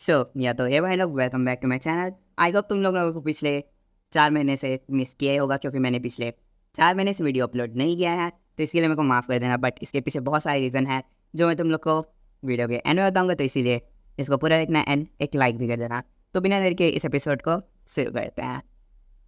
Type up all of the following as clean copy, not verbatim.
सो या तो हे भाई लोग, welcome back to my channel. I hope तुम लोगों को पिछले 4 महीने से मिस किया ही होगा, क्योंकि मैंने पिछले 4 महीने से वीडियो अपलोड नहीं किया है, तो इसके लिए मेरे को माफ़ कर देना। बट इसके पीछे बहुत सारे रीज़न है जो मैं तुम लोग को वीडियो के एंड में बताऊँगा, तो इसीलिए इसको पूरा देखना एंड एक लाइक भी कर देना। तो बिना देर के इस एपिसोड को शुरू करते हैं।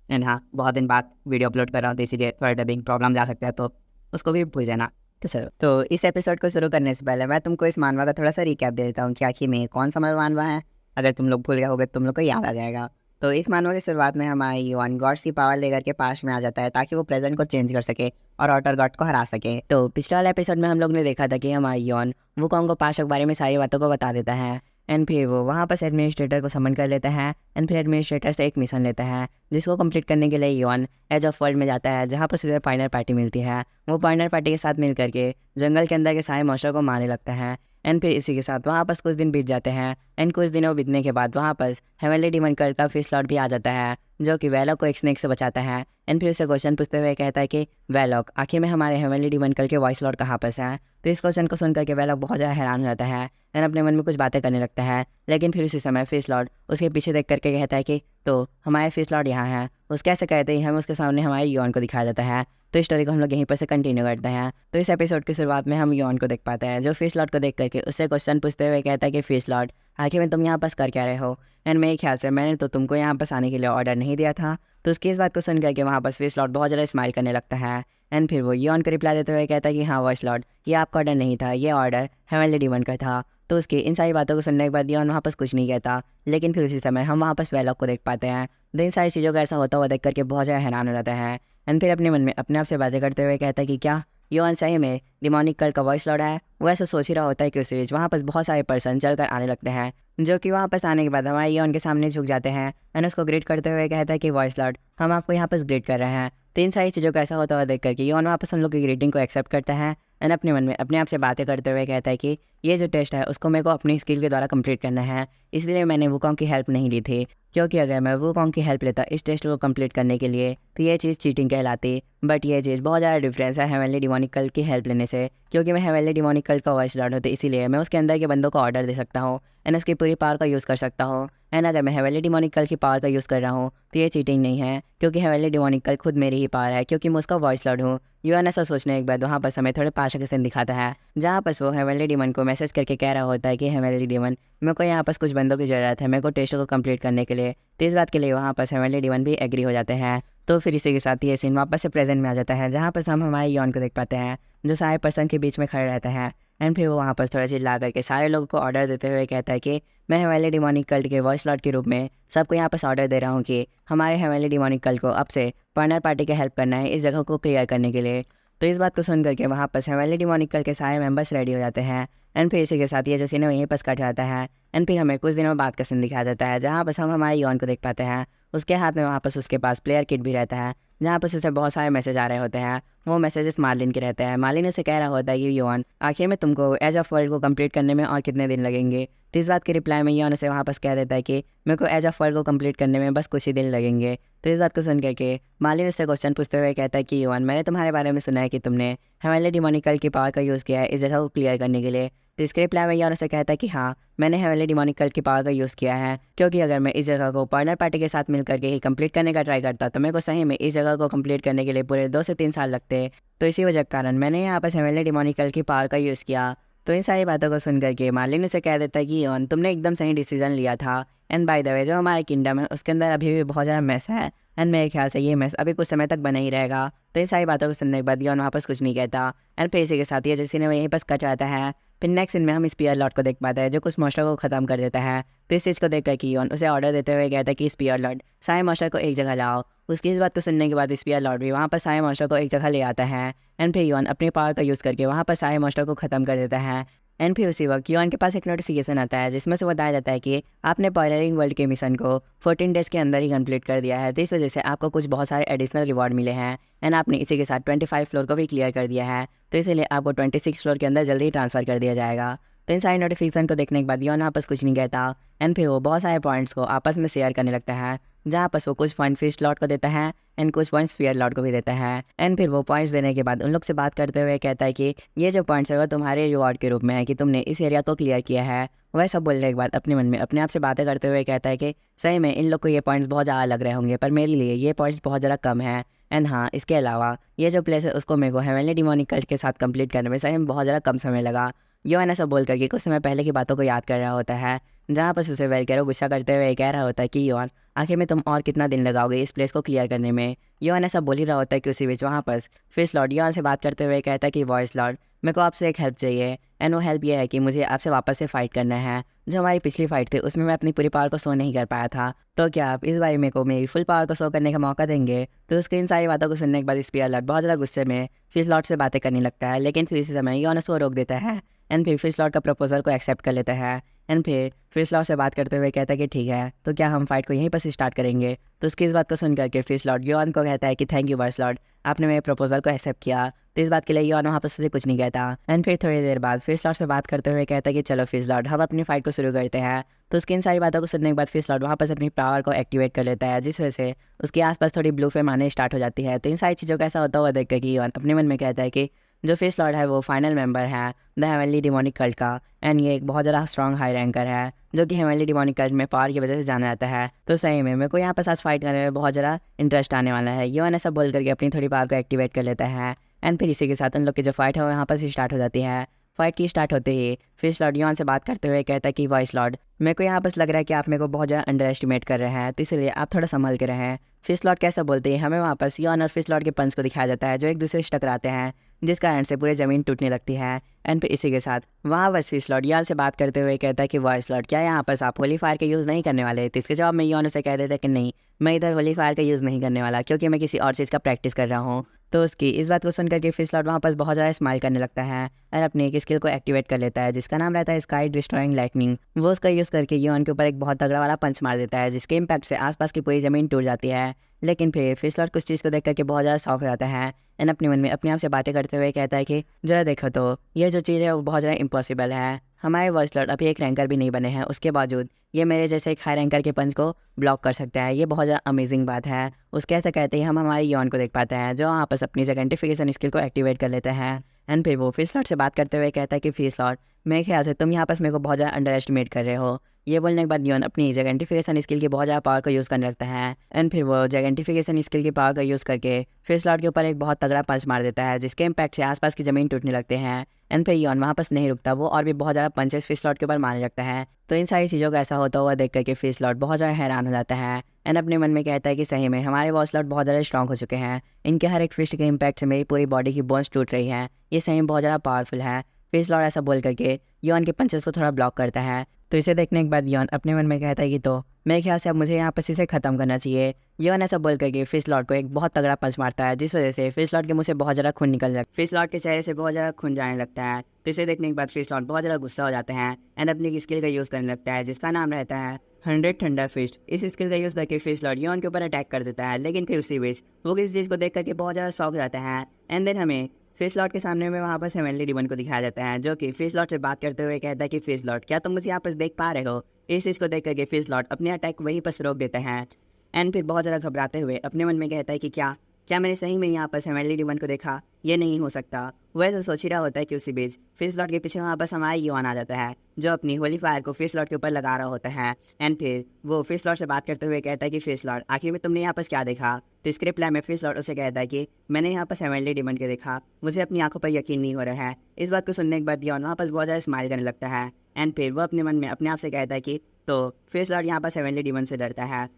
एंड हाँ, बहुत दिन बाद वीडियो अपलोड कर रहा हूँ, तो इसीलिए थोड़ा डबिंग प्रॉब्लम जा सकता है, तो उसको भी भूल जाना। तो चलो, तो इस एपिसोड को शुरू करने से पहले मैं तुमको इस मानवा का थोड़ा सा रिकैप दे देता हूँ कि आखिर में कौन सा मानवा है। अगर तुम लोग भूल गए होगे तो तुम लोग को याद आ जाएगा। तो इस मानवा की शुरुआत में हमारा युआन गॉड्स की पावर लेकर के पास में आ जाता है, ताकि वो प्रेजेंट को चेंज कर सके और ऑटर गॉड को हरा सके। तो पिछले वाले एपिसोड में हम लोग ने देखा था कि हमारा युआन वुकोंग को पास के बारे में सारी बातों को बता देता है। एंड फिर वो वहाँ पर एडमिनिस्ट्रेटर को समन कर लेता है। एंड फिर एडमिनिस्ट्रेटर से एक मिशन लेता है, जिसको कंप्लीट करने के लिए युआन एज ऑफ वर्ल्ड में जाता है, जहाँ पर उसे पार्टनर पार्टी मिलती है। वो पार्टनर पार्टी के साथ मिल करके जंगल के अंदर के सारे मॉन्स्टर को मारने लगता है। एंड फिर इसी के साथ वहाँ पर कुछ दिन बीत जाते हैं। एंड कुछ दिनों बीतने के बाद वहाँ पर हेवनली डीमन कल का फिश लॉर्ड भी आ जाता है, जो कि वेलॉक को एक स्नेक से बचाता है। एंड फिर उसे क्वेश्चन पूछते हुए कहता है कि वेलॉक, आखिर में हमारे हेवनली डीमन कल के वॉइस लॉर्ड कहाँ पर है। तो इस क्वेश्चन को सुनकर के वेलॉक बहुत ज़्यादा हैरान हो जाता है एंड अपने मन में कुछ बातें करने लगता है। लेकिन फिर उसी समय फिश लॉर्ड उसके पीछे देख करके कहता है कि तो हमारे फिश लॉर्ड यहाँ हैं। उसके ऐसे कहते ही हम उसके सामने हमारे युआन को दिखाया जाता है। तो स्टोरी को हम लोग यहीं पर से कंटिन्यू करते हैं। तो इस एपिसोड की शुरुआत में हम युआन को देख पाते हैं, जो फिश लॉर्ड को देख करके उससे क्वेश्चन पूछते हुए कहता है कि फिश लॉर्ड, आखिर में तुम यहाँ पास कर क्या रहे हो। एंड मेरे ख्याल से मैंने तो तुमको यहाँ पास आने के लिए ऑर्डर नहीं दिया था। तो उसकी इस बात को सुन करके वहाँ पर फिश लॉर्ड बहुत ज़्यादा स्माइल करने लगता है। एंड फिर वो युआन को रिप्लाई देते हुए कहता है कि हाँ वॉइस लॉर्ड, ये आपका ऑर्डर नहीं था, ये ऑर्डर हेवनली डीमन का था। तो उसकी इन सारी बातों को सुनने के बाद युआन वहाँ पर कुछ नहीं कहता। लेकिन फिर उसी समय हम वहाँ पर वेलॉक को देख पाते हैं, तो इन सारी चीज़ों का ऐसा होता हुआ देख करके बहुत ज़्यादा हैरान हो जाता है। एंड फिर अपने मन में अपने आप से बातें करते हुए कहता है कि क्या युआन सही में डिमोनिक कल का वॉइस लॉर्ड है। वो ऐसा सोच ही रहा होता है कि उसी बीच वहाँ पर बहुत सारे पर्सन चल कर आने लगते हैं, जो कि वहाँ पर आने के बाद हमारे युआन के सामने झुक जाते हैं। एंड उसको ग्रीट करते हुए कहता है कि वॉइस लॉर्ड, हम आपको यहाँ पर ग्रीट कर रहे हैं। तो इन सारी चीज़ों का ऐसा होता हुआ देख करके युआन वापस हम लोग की ग्रीटिंग को एक्सेप्ट करता है। एंड अपने मन में अपने आप से बातें करते हुए कहता है कि ये जो टेस्ट है उसको मेरे को अपनी स्किल के द्वारा कंप्लीट करना है, इसलिए मैंने वुकोंग की हेल्प नहीं ली थी। क्योंकि अगर मैं वुकोंग की हेल्प लेता इस टेस्ट को कंप्लीट करने के लिए, तो ये चीज़ चीटिंग कहलाती। बट ये चीज़ बहुत ज़्यादा डिफरेंस है हेवनली डिमोनिक कल की हेल्प लेने से, क्योंकि मैं हेवनली डिमोनिक कल का वॉइस लॉर्ड होती, इसीलिए मैं उसके अंदर के बंदों को ऑर्डर दे सकता हूँ एंड उसकी पूरी पावर का यूज़ कर सकता हूँ। एंड अगर मैं हेवनली डिमोनिक कल की पावर का यूज़ कर रहा हूँ तो ये चीटिंग नहीं है, क्योंकि हेवनली डिमोनिक कल खुद मेरी ही पावर है, क्योंकि मैं उसका वॉइस लॉर्ड हूँ। युआन ऐसा सोचने के बाद वहाँ पर हमें थोड़े पाशा के सीन दिखाता है, जहाँ पर वो हेवनली डीमन को मैसेज करके कह रहा होता है कि हेवनली डीमन, मेरे को यहाँ पर कुछ बंदों की ज़रूरत है मेरे को टेस्ट को कंप्लीट करने के लिए। तो इस बात के लिए वहाँ पर हेवनली डीमन भी एग्री हो जाते हैं। तो फिर इसी के साथ ये सीन वापस से प्रेजेंट में आ जाता है, जहाँ पर हम हमारे युआन को देख पाते हैं, जो सारे पर्सन के बीच में खड़े रहते हैं। एंड फिर वो वहाँ पर थोड़ा चिल्ला करके सारे लोगों को ऑर्डर देते हुए कहता है कि मैं हेवनली डिमोनिक कल्ट के वॉइस लॉर्ड के रूप में सबको यहाँ पर ऑर्डर दे रहा हूँ कि हमारे हेवनली डिमोनिक कल्ट को अब से पार्टनर पार्टी की हेल्प करना है इस जगह को क्लियर करने के लिए। तो इस बात को सुन करके वहाँ पर हेवनली डिमोनिक कल्ट के सारे मेंबर्स रेडी हो जाते हैं। एंड फिर इसी के साथ ये जो सीन है वहीं पर कट जाता है। एंड फिर हमें कुछ दिनों बाद का सीन दिखाया जाता है, जहाँ बस हम हमारे युआन को देख पाते हैं। उसके हाथ में वहाँ पर उसके पास प्लेयर किट भी रहता है, जहाँ पर उसे बहुत सारे मैसेज आ रहे होते हैं। वो मैसेजेस मार्लिन के रहते हैं। मार्लिन उसे कह रहा होता है कि युआन, आखिर में तुमको एज ऑफ वर्ल्ड को कंप्लीट करने में और कितने दिन लगेंगे। तो इस बात के रिप्लाई में युआन उसे वहाँ पर कह देता है कि मेरे को एज ऑफ वर्ल्ड को कंप्लीट करने में बस कुछ ही दिन लगेंगे। तो इस बात को सुन करके मार्लिन उससे क्वेश्चन पूछते हुए कहता है कि युआन, मैंने तुम्हारे बारे में सुना है कि तुमने हेवनली डिमोनिक कल्ट की पावर का यूज़ किया है इस जगह को क्लियर करने के लिए। तो इसके रिप्लाई में युआन उसे कहता है कि हाँ, मैंने हेवनली डिमोनिक कल्ट की पावर का यूज़ किया है, क्योंकि अगर मैं इस जगह को पार्टनर पार्टी के साथ मिलकर के ही कंप्लीट करने का ट्राई करता तो मेरे को सही में इस जगह को कंप्लीट करने के लिए पूरे 2 से 3 साल लगते। तो इसी वजह के कारण मैंने यहाँ पर हेवनली डिमोनिक कल्ट की पावर का यूज़ किया। तो इन सारी बातों को सुन करके मार्लिन उसे कह देता है कि युआन, तुमने एकदम सही डिसीजन लिया था। एंड बाय द वे, जो हमारे किंगडम है उसके अंदर अभी भी बहुत ज़्यादा मैस है, एंड मेरे ख्याल से ये मैस अभी कुछ समय तक बना ही रहेगा। तो इन सारी बातों को सुनने के बाद युआन वापस कुछ नहीं कहता। एंड फिर इसी के साथ ये जो सीन है वहीं पर कट जाता है। फिर नेक्स्ट सीन में हम स्पीयर लॉर्ड को देख पाते हैं, जो कुछ मॉन्स्टर को ख़त्म कर देता है। तो इस चीज़ को देख कर कि युआन उसे ऑर्डर देते हुए कहता है कि स्पीयर लॉर्ड, सारे मॉन्स्टर को एक जगह लाओ। उसकी इस बात को सुनने के बाद स्पीयर लॉर्ड भी वहाँ पर सारे मॉन्स्टर को एक जगह ले आता है। एंड फिर युआन अपनी पावर का यूज़ करके वहाँ पर सारे मॉन्स्टर को ख़त्म कर देता है। एंड फिर उसी वक्त युआन के पास एक नोटिफिकेशन आता है, जिसमें से बताया जाता है कि आपने पॉयलरिंग वर्ल्ड के मिशन को 14 डेज़ के अंदर ही कंप्लीट कर दिया है। तो इस वजह से आपको कुछ बहुत सारे एडिशनल रिवॉर्ड मिले हैं। एंड आपने इसी के साथ 25 फ्लोर को भी क्लियर कर दिया है, तो इसीलिए आपको 26 फ्लोर के अंदर जल्दी ही ट्रांसफ़र कर दिया जाएगा। तो इन सारी नोटिफिकेशन को देखने के बाद युआन आपस कुछ नहीं कहता। एंड फिर वो बहुत सारे पॉइंट्स को आपस में शेयर करने लगता है, जहाँ पर वो कुछ पॉइंट फिश लॉर्ड को देता है एंड कुछ पॉइंट्स स्फीयर लॉर्ड को भी देता है। एंड फिर वो पॉइंट्स देने के बाद उन लोग से बात करते हुए कहता है कि ये जो पॉइंट्स है वो तुम्हारे रिवॉर्ड के रूप में है कि तुमने इस एरिया को क्लियर किया है। वह सब बोलने के बाद अपने मन में अपने आप से बातें करते हुए कहता है कि सही में इन लोग को ये पॉइंट्स बहुत ज़्यादा लग रहे होंगे, पर मेरे लिए ये पॉइंट्स बहुत ज़्यादा कम है। एंड हाँ, इसके अलावा ये जो प्लेस है उसको मेरे को हेवनली डिमोनिक कल्ट के साथ कंप्लीट करने में सही में बहुत ज़्यादा कम समय लगा। योहान ऐसा बोल करके कुछ समय पहले की बातों को याद कर रहा होता है, जहाँ पर उसे वेलकेरो गुस्सा करते हुए कह रहा होता है कि योहान आखिर में तुम और कितना दिन लगाओगे इस प्लेस को क्लियर करने में। योहान ऐसा बोल ही रहा होता है कि उसी बीच वहाँ पर फिश लॉर्ड योहान से बात करते हुए कहता है कि वॉइस लॉर्ड मेरे को आपसे एक हेल्प चाहिए। एंड वो हेल्प ये है कि मुझे आपसे वापस से फाइट करना है। जो हमारी पिछली फाइट थी उसमें मैं अपनी पूरी पावर को शो नहीं कर पाया था, तो क्या आप इस बार मेरे को मेरी फुल पावर को शो करने का मौका देंगे। तो उसकी इन सारी बातों को सुनने के बाद स्पीयर लॉर्ड बहुत ज़्यादा गुस्से में फिश लॉर्ड से बातें करने लगता है, लेकिन फिर इसी समय योहान उसको रोक देता है एंड फिर फिश लॉर्ड का प्रपोजल को एक्सेप्ट कर लेता है। एंड फिर फिश लॉर्ड से बात करते हुए कहता है कि ठीक है, तो क्या हम फाइट को यहीं पर से स्टार्ट करेंगे। तो उसकी इस बात को सुन करके फिश लॉर्ड योहान को कहता है कि थैंक यू वॉइस लॉर्ड, आपने मेरे प्रपोजल को एक्सेप्ट किया। तो इस बात के लिए योहान वहाँ पर से कुछ नहीं कहता। एंड फिर थोड़ी देर बाद फिश लॉर्ड से बात करते हुए कहता है कि चलो फिश लॉर्ड हम अपनी फाइट को शुरू करते हैं। तो उसकी इन सारी बातों को सुनने के बाद फिश लॉर्ड वहाँ पर से अपनी पावर को एक्टिवेट कर लेता है, जिस वजह से उसके आसपास थोड़ी ब्लू फ्लेम आने स्टार्ट हो जाती है। तो इन सारी चीज़ों का ऐसा होता हुआ देख कर कि योहान अपने मन में कहता है कि जो फिश लॉर्ड है वो फाइनल मेंबर है द हेवनली डिमोनिक कल्ट का, एंड ये एक बहुत ज़्यादा स्ट्रॉन्ग हाई रैंकर है जो कि हेवनली डिमोनिक कल्ट में पावर की वजह से जाना जाता है। तो सही में मेरे को यहाँ पर साथ फाइट करने में बहुत ज़्यादा इंटरेस्ट आने वाला है। योहान ऐसा बोल करके अपनी थोड़ी पावर को एक्टिवेट कर लेता है एंड फिर इसी के साथ उन लोग की जो फाइट है वो यहाँ पर से स्टार्ट हो जाती है। फाइट की स्टार्ट होते ही फिश लॉर्ड योहान से बात करते हुए कहता है कि वॉइस लॉर्ड मेरे को यहाँ बस लग रहा है कि आप मेरे को बहुत ज़्यादा अंडर एस्टिमेट कर रहे हैं, तो इसलिए आप थोड़ा संभल के रहें। फिश लॉर्ड कैसा बोलते हैं, हमें वापस योहान और फिश लॉर्ड के पंच को दिखाया जाता है जो एक दूसरे से टकराते हैं, जिस कारण से पूरी ज़मीन टूटने लगती है। एंड फिर इसी के साथ वहाँ बस फिश लॉर्ड योहान से बात करते हुए कहता है कि वॉइस लॉर्ड क्या यहाँ पर आप होली फायर का यूज़ नहीं करने वाले। तो इसके जवाब में योहान उसे कह देता है कि नहीं, मैं इधर होली फायर का यूज़ नहीं करने वाला क्योंकि मैं किसी और चीज़ का प्रैक्टिस कर रहा हूँ। तो उसकी इस बात को सुन करके फिश लॉर्ड वहाँ पर बहुत ज़्यादा स्माइल करने लगता है और अपनी एक स्किल को एक्टिवेट कर लेता है जिसका नाम रहता है स्काई डिस्ट्रॉइंग लाइटनिंग। वो उसका यूज़ करके योहान के ऊपर एक बहुत तगड़ा वाला पंच मार देता है जिसके इम्पैक्ट से आसपास की पूरी ज़मीन टूट जाती है। लेकिन फिर फिश लॉर्ड कुछ चीज़ को देख करके बहुत ज़्यादा शौक हो जाता है एंड अपने मन में अपने आप से बातें करते हुए कहता है कि जरा देखो तो ये जो चीज़ है वो बहुत ज़्यादा इम्पॉसिबल है। हमारे वॉइस लॉर्ड अभी एक रैंकर भी नहीं बने हैं, उसके बावजूद ये मेरे जैसे एक हाई रैंकर के पंच को ब्लॉक कर सकता है, ये बहुत ज़्यादा अमेजिंग बात है। उसके ऐसा कहते ही हम हमारे योहान को देख पाते हैं जो आपस अपनी आइडेंटिफिकेशन स्किल को एक्टिवेट कर लेते हैं। एंड फिर वो फिश लॉर्ड से बात करते हुए कहता है कि फिश लॉर्ड मेरे ख्याल से तुम यहाँ पर मेरे को बहुत ज़्यादा अंडर एस्टिमेट कर रहे हो। ये बोलने के बाद योहान अपनी आइडेंटिफिकेशन स्किल की बहुत ज़्यादा पावर को यूज़ करने लगता है एंड फिर वो आइडेंटिफिकेशन स्किल की पावर का यूज़ करके फिश लॉर्ड के ऊपर एक बहुत तगड़ा पंच मार देता है जिसके इम्पैक्ट से आसपास की ज़मीन टूटने लगते हैं। एंड फिर योहान वहाँ पर नहीं रुकता, वो और भी बहुत ज़्यादा पंचेस फिश लॉर्ड के ऊपर मारने लगता है। तो इन सारी चीज़ों का ऐसा होता हुआ देख करके फिश लॉर्ड बहुत ज़्यादा हैरान हो जाता है एंड अपने मन में कहता है कि सही में हमारे वॉइस लॉर्ड बहुत ज़्यादा स्ट्रॉन्ग हो चुके हैं, इनके हर एक फिस्ट के इम्पैक्ट से मेरी पूरी बॉडी की बोन्स टूट रही है, ये सही में बहुत ज़्यादा पावरफुल है। फिश लॉर्ड ऐसा बोल करके योहान के पंचेस को थोड़ा ब्लॉक करता है। तो इसे देखने के बाद योहान अपने मन में कहता है कि तो मेरे ख्याल से अब मुझे यहाँ पर इसे ख़त्म करना चाहिए। योहान ऐसा बोल करके फिश लॉर्ड को एक बहुत तगड़ा पंच मारता है जिस वजह से फिश लॉर्ड के मुंह से बहुत ज़्यादा खून निकल जाता है, फिश लॉर्ड के चेहरे से बहुत ज़्यादा खून जाने लगता है। तो इसे देखने के बाद फिश लॉर्ड बहुत ज़्यादा गुस्सा हो जाते हैं एंड अपनी स्किल का यूज़ करने लगता है जिसका नाम रहता है 100 थंडर फिस्ट। इस स्किल का यूज़ करके फिश लॉर्ड योहान के ऊपर अटैक कर देता है, लेकिन फिर उसी बीच वो किसी चीज़ को देख करके बहुत ज़्यादा शौक हो जाता है। एंड देन हमें फिश लॉर्ड के सामने में वहाँ पर हेवनली डिमन को दिखाया जाता है जो कि फिश लॉर्ड से बात करते हुए कहता है कि फिश लॉर्ड क्या तुम मुझे यहाँ पर देख पा रहे हो। इस चीज़ को देख करके फिश लॉर्ड अपने अटैक वहीं पर रोक देते हैं एंड फिर बहुत ज़्यादा घबराते हुए अपने मन में कहता है कि क्या मैंने सही में यहाँ पर हेवनली डिमन को देखा, ये नहीं हो सकता। वह तो सोच ही रहा होता है कि उसी बीच फिश लॉर्ड के पीछे वहाँ पर हमारा योहान आ जाता है जो अपनी होली फायर को फिश लॉर्ड के ऊपर लगा रहा होता है। एंड फिर वो फिश लॉर्ड से बात करते हुए कहता है कि फिश लॉर्ड आखिर में तुमने यहाँ पर क्या देखा। तो इसके रिप्लाई में फिश लॉर्ड उसे कहता है कि मैंने यहाँ पर हेवनली डिमन को देखा, मुझे अपनी आंखों पर यकीन नहीं हो रहा है। इस बात को सुनने के बाद योहान वहाँ पर बहुत ज़्यादा स्माइल करने लगता है एंड फिर वो अपने मन में अपने आप से कहता है कि तो फिश लॉर्ड यहाँ पर हेवनली डिमन से डरता है।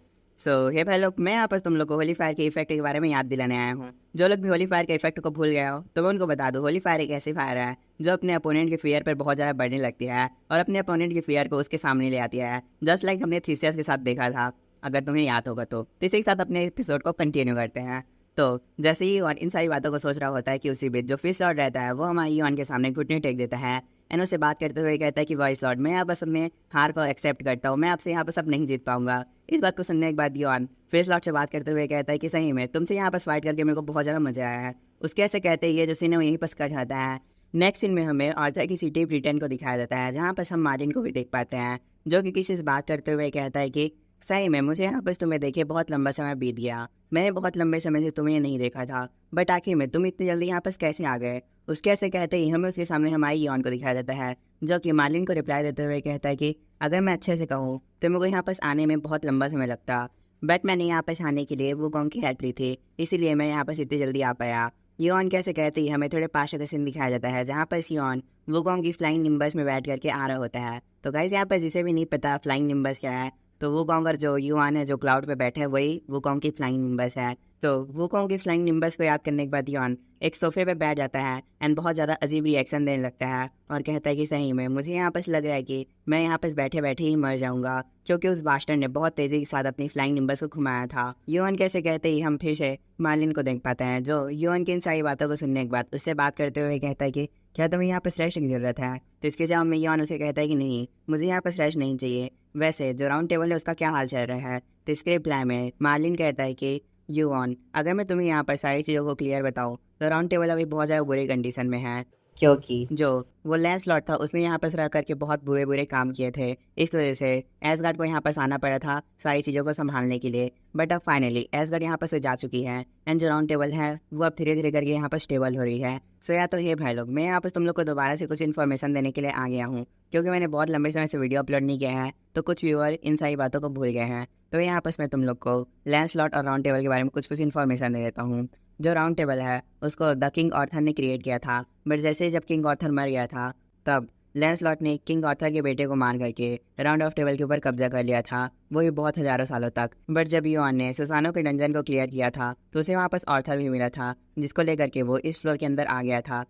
सो हे भाई लोग, मैं यहाँ पर तुम लोग को होली फायर के इफेक्ट के बारे में याद दिलाने आया हूँ। जो लोग भी होली फायर के इफेक्ट को भूल गए हो तो मैं उनको बता दूँ, होली फायर एक ऐसी फायर है जो अपने अपोनेंट के फियर पर बहुत ज़्यादा बढ़ने लगती है और अपने अपोनेंट के फियर को उसके सामने ले आती है, जस्ट लाइक हमने थीसियस के साथ देखा था, अगर तुम्हें याद होगा तो। इसी के साथ अपने एपिसोड को कंटिन्यू करते हैं। तो जैसे ही योहान इन सारी बातों को सोच रहा होता है कि उसी बीच जो फिश लॉर्ड रहता है वो हमारे योहान के सामने घुटने टेक देता है एंड उससे बात करते हुए कहता है कि वॉइस लॉर्ड मैं यहाँ बस अपने हार को एक्सेप्ट करता हूँ, मैं आपसे यहाँ पर अब नहीं जीत पाऊंगा। इस बात को सुनने के बाद योहान फिश लॉर्ड से बात करते हुए कहता है कि सही में तुमसे यहाँ पर फाइट करके मेरे को बहुत ज़्यादा मजा आया है। उसके ऐसे कहते ही ये जो सीन है यहीं पर कट जाता है। नेक्स्ट सीन में हमें आर्थर की सिटी ब्रिटेन को दिखाया जाता है जहाँ पर हम मार्टिन को भी देख पाते हैं जो कि किसी से बात करते हुए कहता है कि सही में मुझे यहाँ पर तुम्हें देखे बहुत लंबा समय बीत गया। मैंने बहुत लंबे समय से तुम्हें नहीं देखा था, बट आखिर में तुम इतनी जल्दी यहाँ पर कैसे आ गए? उसके ऐसे कहते ही हमें उसके सामने हमारी यौन को दिखाया जाता है, जो कि मार्लिन को रिप्लाई देते हुए कहता है कि अगर मैं अच्छे से कहूँ तो मेरे को यहाँ पर आने में बहुत लंबा समय लगता, बट मैंने यहाँ पर आने के लिए वो कॉन्ग की हेल्प ली थी, इसीलिए मैं यहाँ पर इतनी जल्दी आ पाया। योन कैसे कहते ही हमें थोड़े पास का सीन दिखाया जाता है, जहाँ पर योन वुकोंग की फ्लाइंग निम्बस में बैठ करके आ रहा होता है। तो गाइस यहाँ पर जिसे भी नहीं पता फ्लाइंग निम्बस क्या है, तो वुकोंग और जो युआन है जो क्लाउड पे बैठे हैं वही वुकोंग की फ्लाइंग निम्बस है। तो वुकोंग की फ्लाइंग निम्बस को याद करने के बाद युआन एक सोफे पे बैठ जाता है एंड बहुत ज़्यादा अजीब रिएक्शन देने लगता है और कहता है कि सही में मुझे यहाँ पर लग रहा है कि मैं यहाँ पर बैठे बैठे ही मर जाऊंगा, क्योंकि उस बास्टर ने बहुत तेज़ी के साथ अपनी फ्लाइंग निम्बस को घुमाया था। युआन कैसे कहते ही हम फिर से मार्लिन को देख पाते हैं, जो युआन की इन सारी बातों को सुनने के बाद उससे बात करते हुए कहता है कि क्या तुम्हें यहाँ पर रेस्ट की ज़रूरत है? तो इसके जवाब में युआन उसे कहता है कि नहीं, मुझे यहाँ पर रेस्ट नहीं चाहिए। वैसे जो राउंड टेबल है उसका क्या हाल चल रहा है? तो इसके रिप्लाई में मार्लिन कहता है कि युआन, अगर मैं तुम्हें यहाँ पर सारी चीज़ों को क्लियर बताऊँ तो राउंड टेबल अभी बहुत ज़्यादा बुरी कंडीशन में है, क्योंकि जो वो लैंसलॉट था उसने यहाँ पर रह करके बहुत बुरे बुरे काम किए थे। इस वजह से एसगार्ड को यहाँ पर आना पड़ा था सारी चीज़ों को संभालने के लिए, बट अब फाइनली एसगार्ड यहाँ पर से जा चुकी है एंड जो राउंड टेबल है वो अब धीरे धीरे करके यहाँ पर स्टेबल हो रही है। सो या तो ये भाई लोग, मैं यहाँ पर तुम लोग को दोबारा से कुछ इन्फॉर्मेशन देने के लिए आ गया हूँ, क्योंकि मैंने बहुत लंबे समय से वीडियो अपलोड नहीं किया है, तो कुछ व्यूअर इन सारी बातों को भूल गए हैं। तो यहाँ पर मैं तुम लोग को लैंसलॉट और राउंड टेबल के बारे में कुछ कुछ इन्फॉर्मेशन दे देता हूँ। जो राउंड टेबल है उसको द किंग ऑर्थर ने क्रिएट किया था, बट जैसे ही जब किंग ऑर्थर मर गया था तब लैंसलॉट ने किंग ऑर्थर के बेटे को मार करके राउंड ऑफ टेबल के ऊपर कब्जा कर लिया था, वो भी बहुत हज़ारों सालों तक। बट जब योन ने सुसानो के डंजन को क्लियर किया था तो उसे वापस ऑर्थर भी मिला था, जिसको लेकर के वो इस फ्लोर के अंदर आ गया था।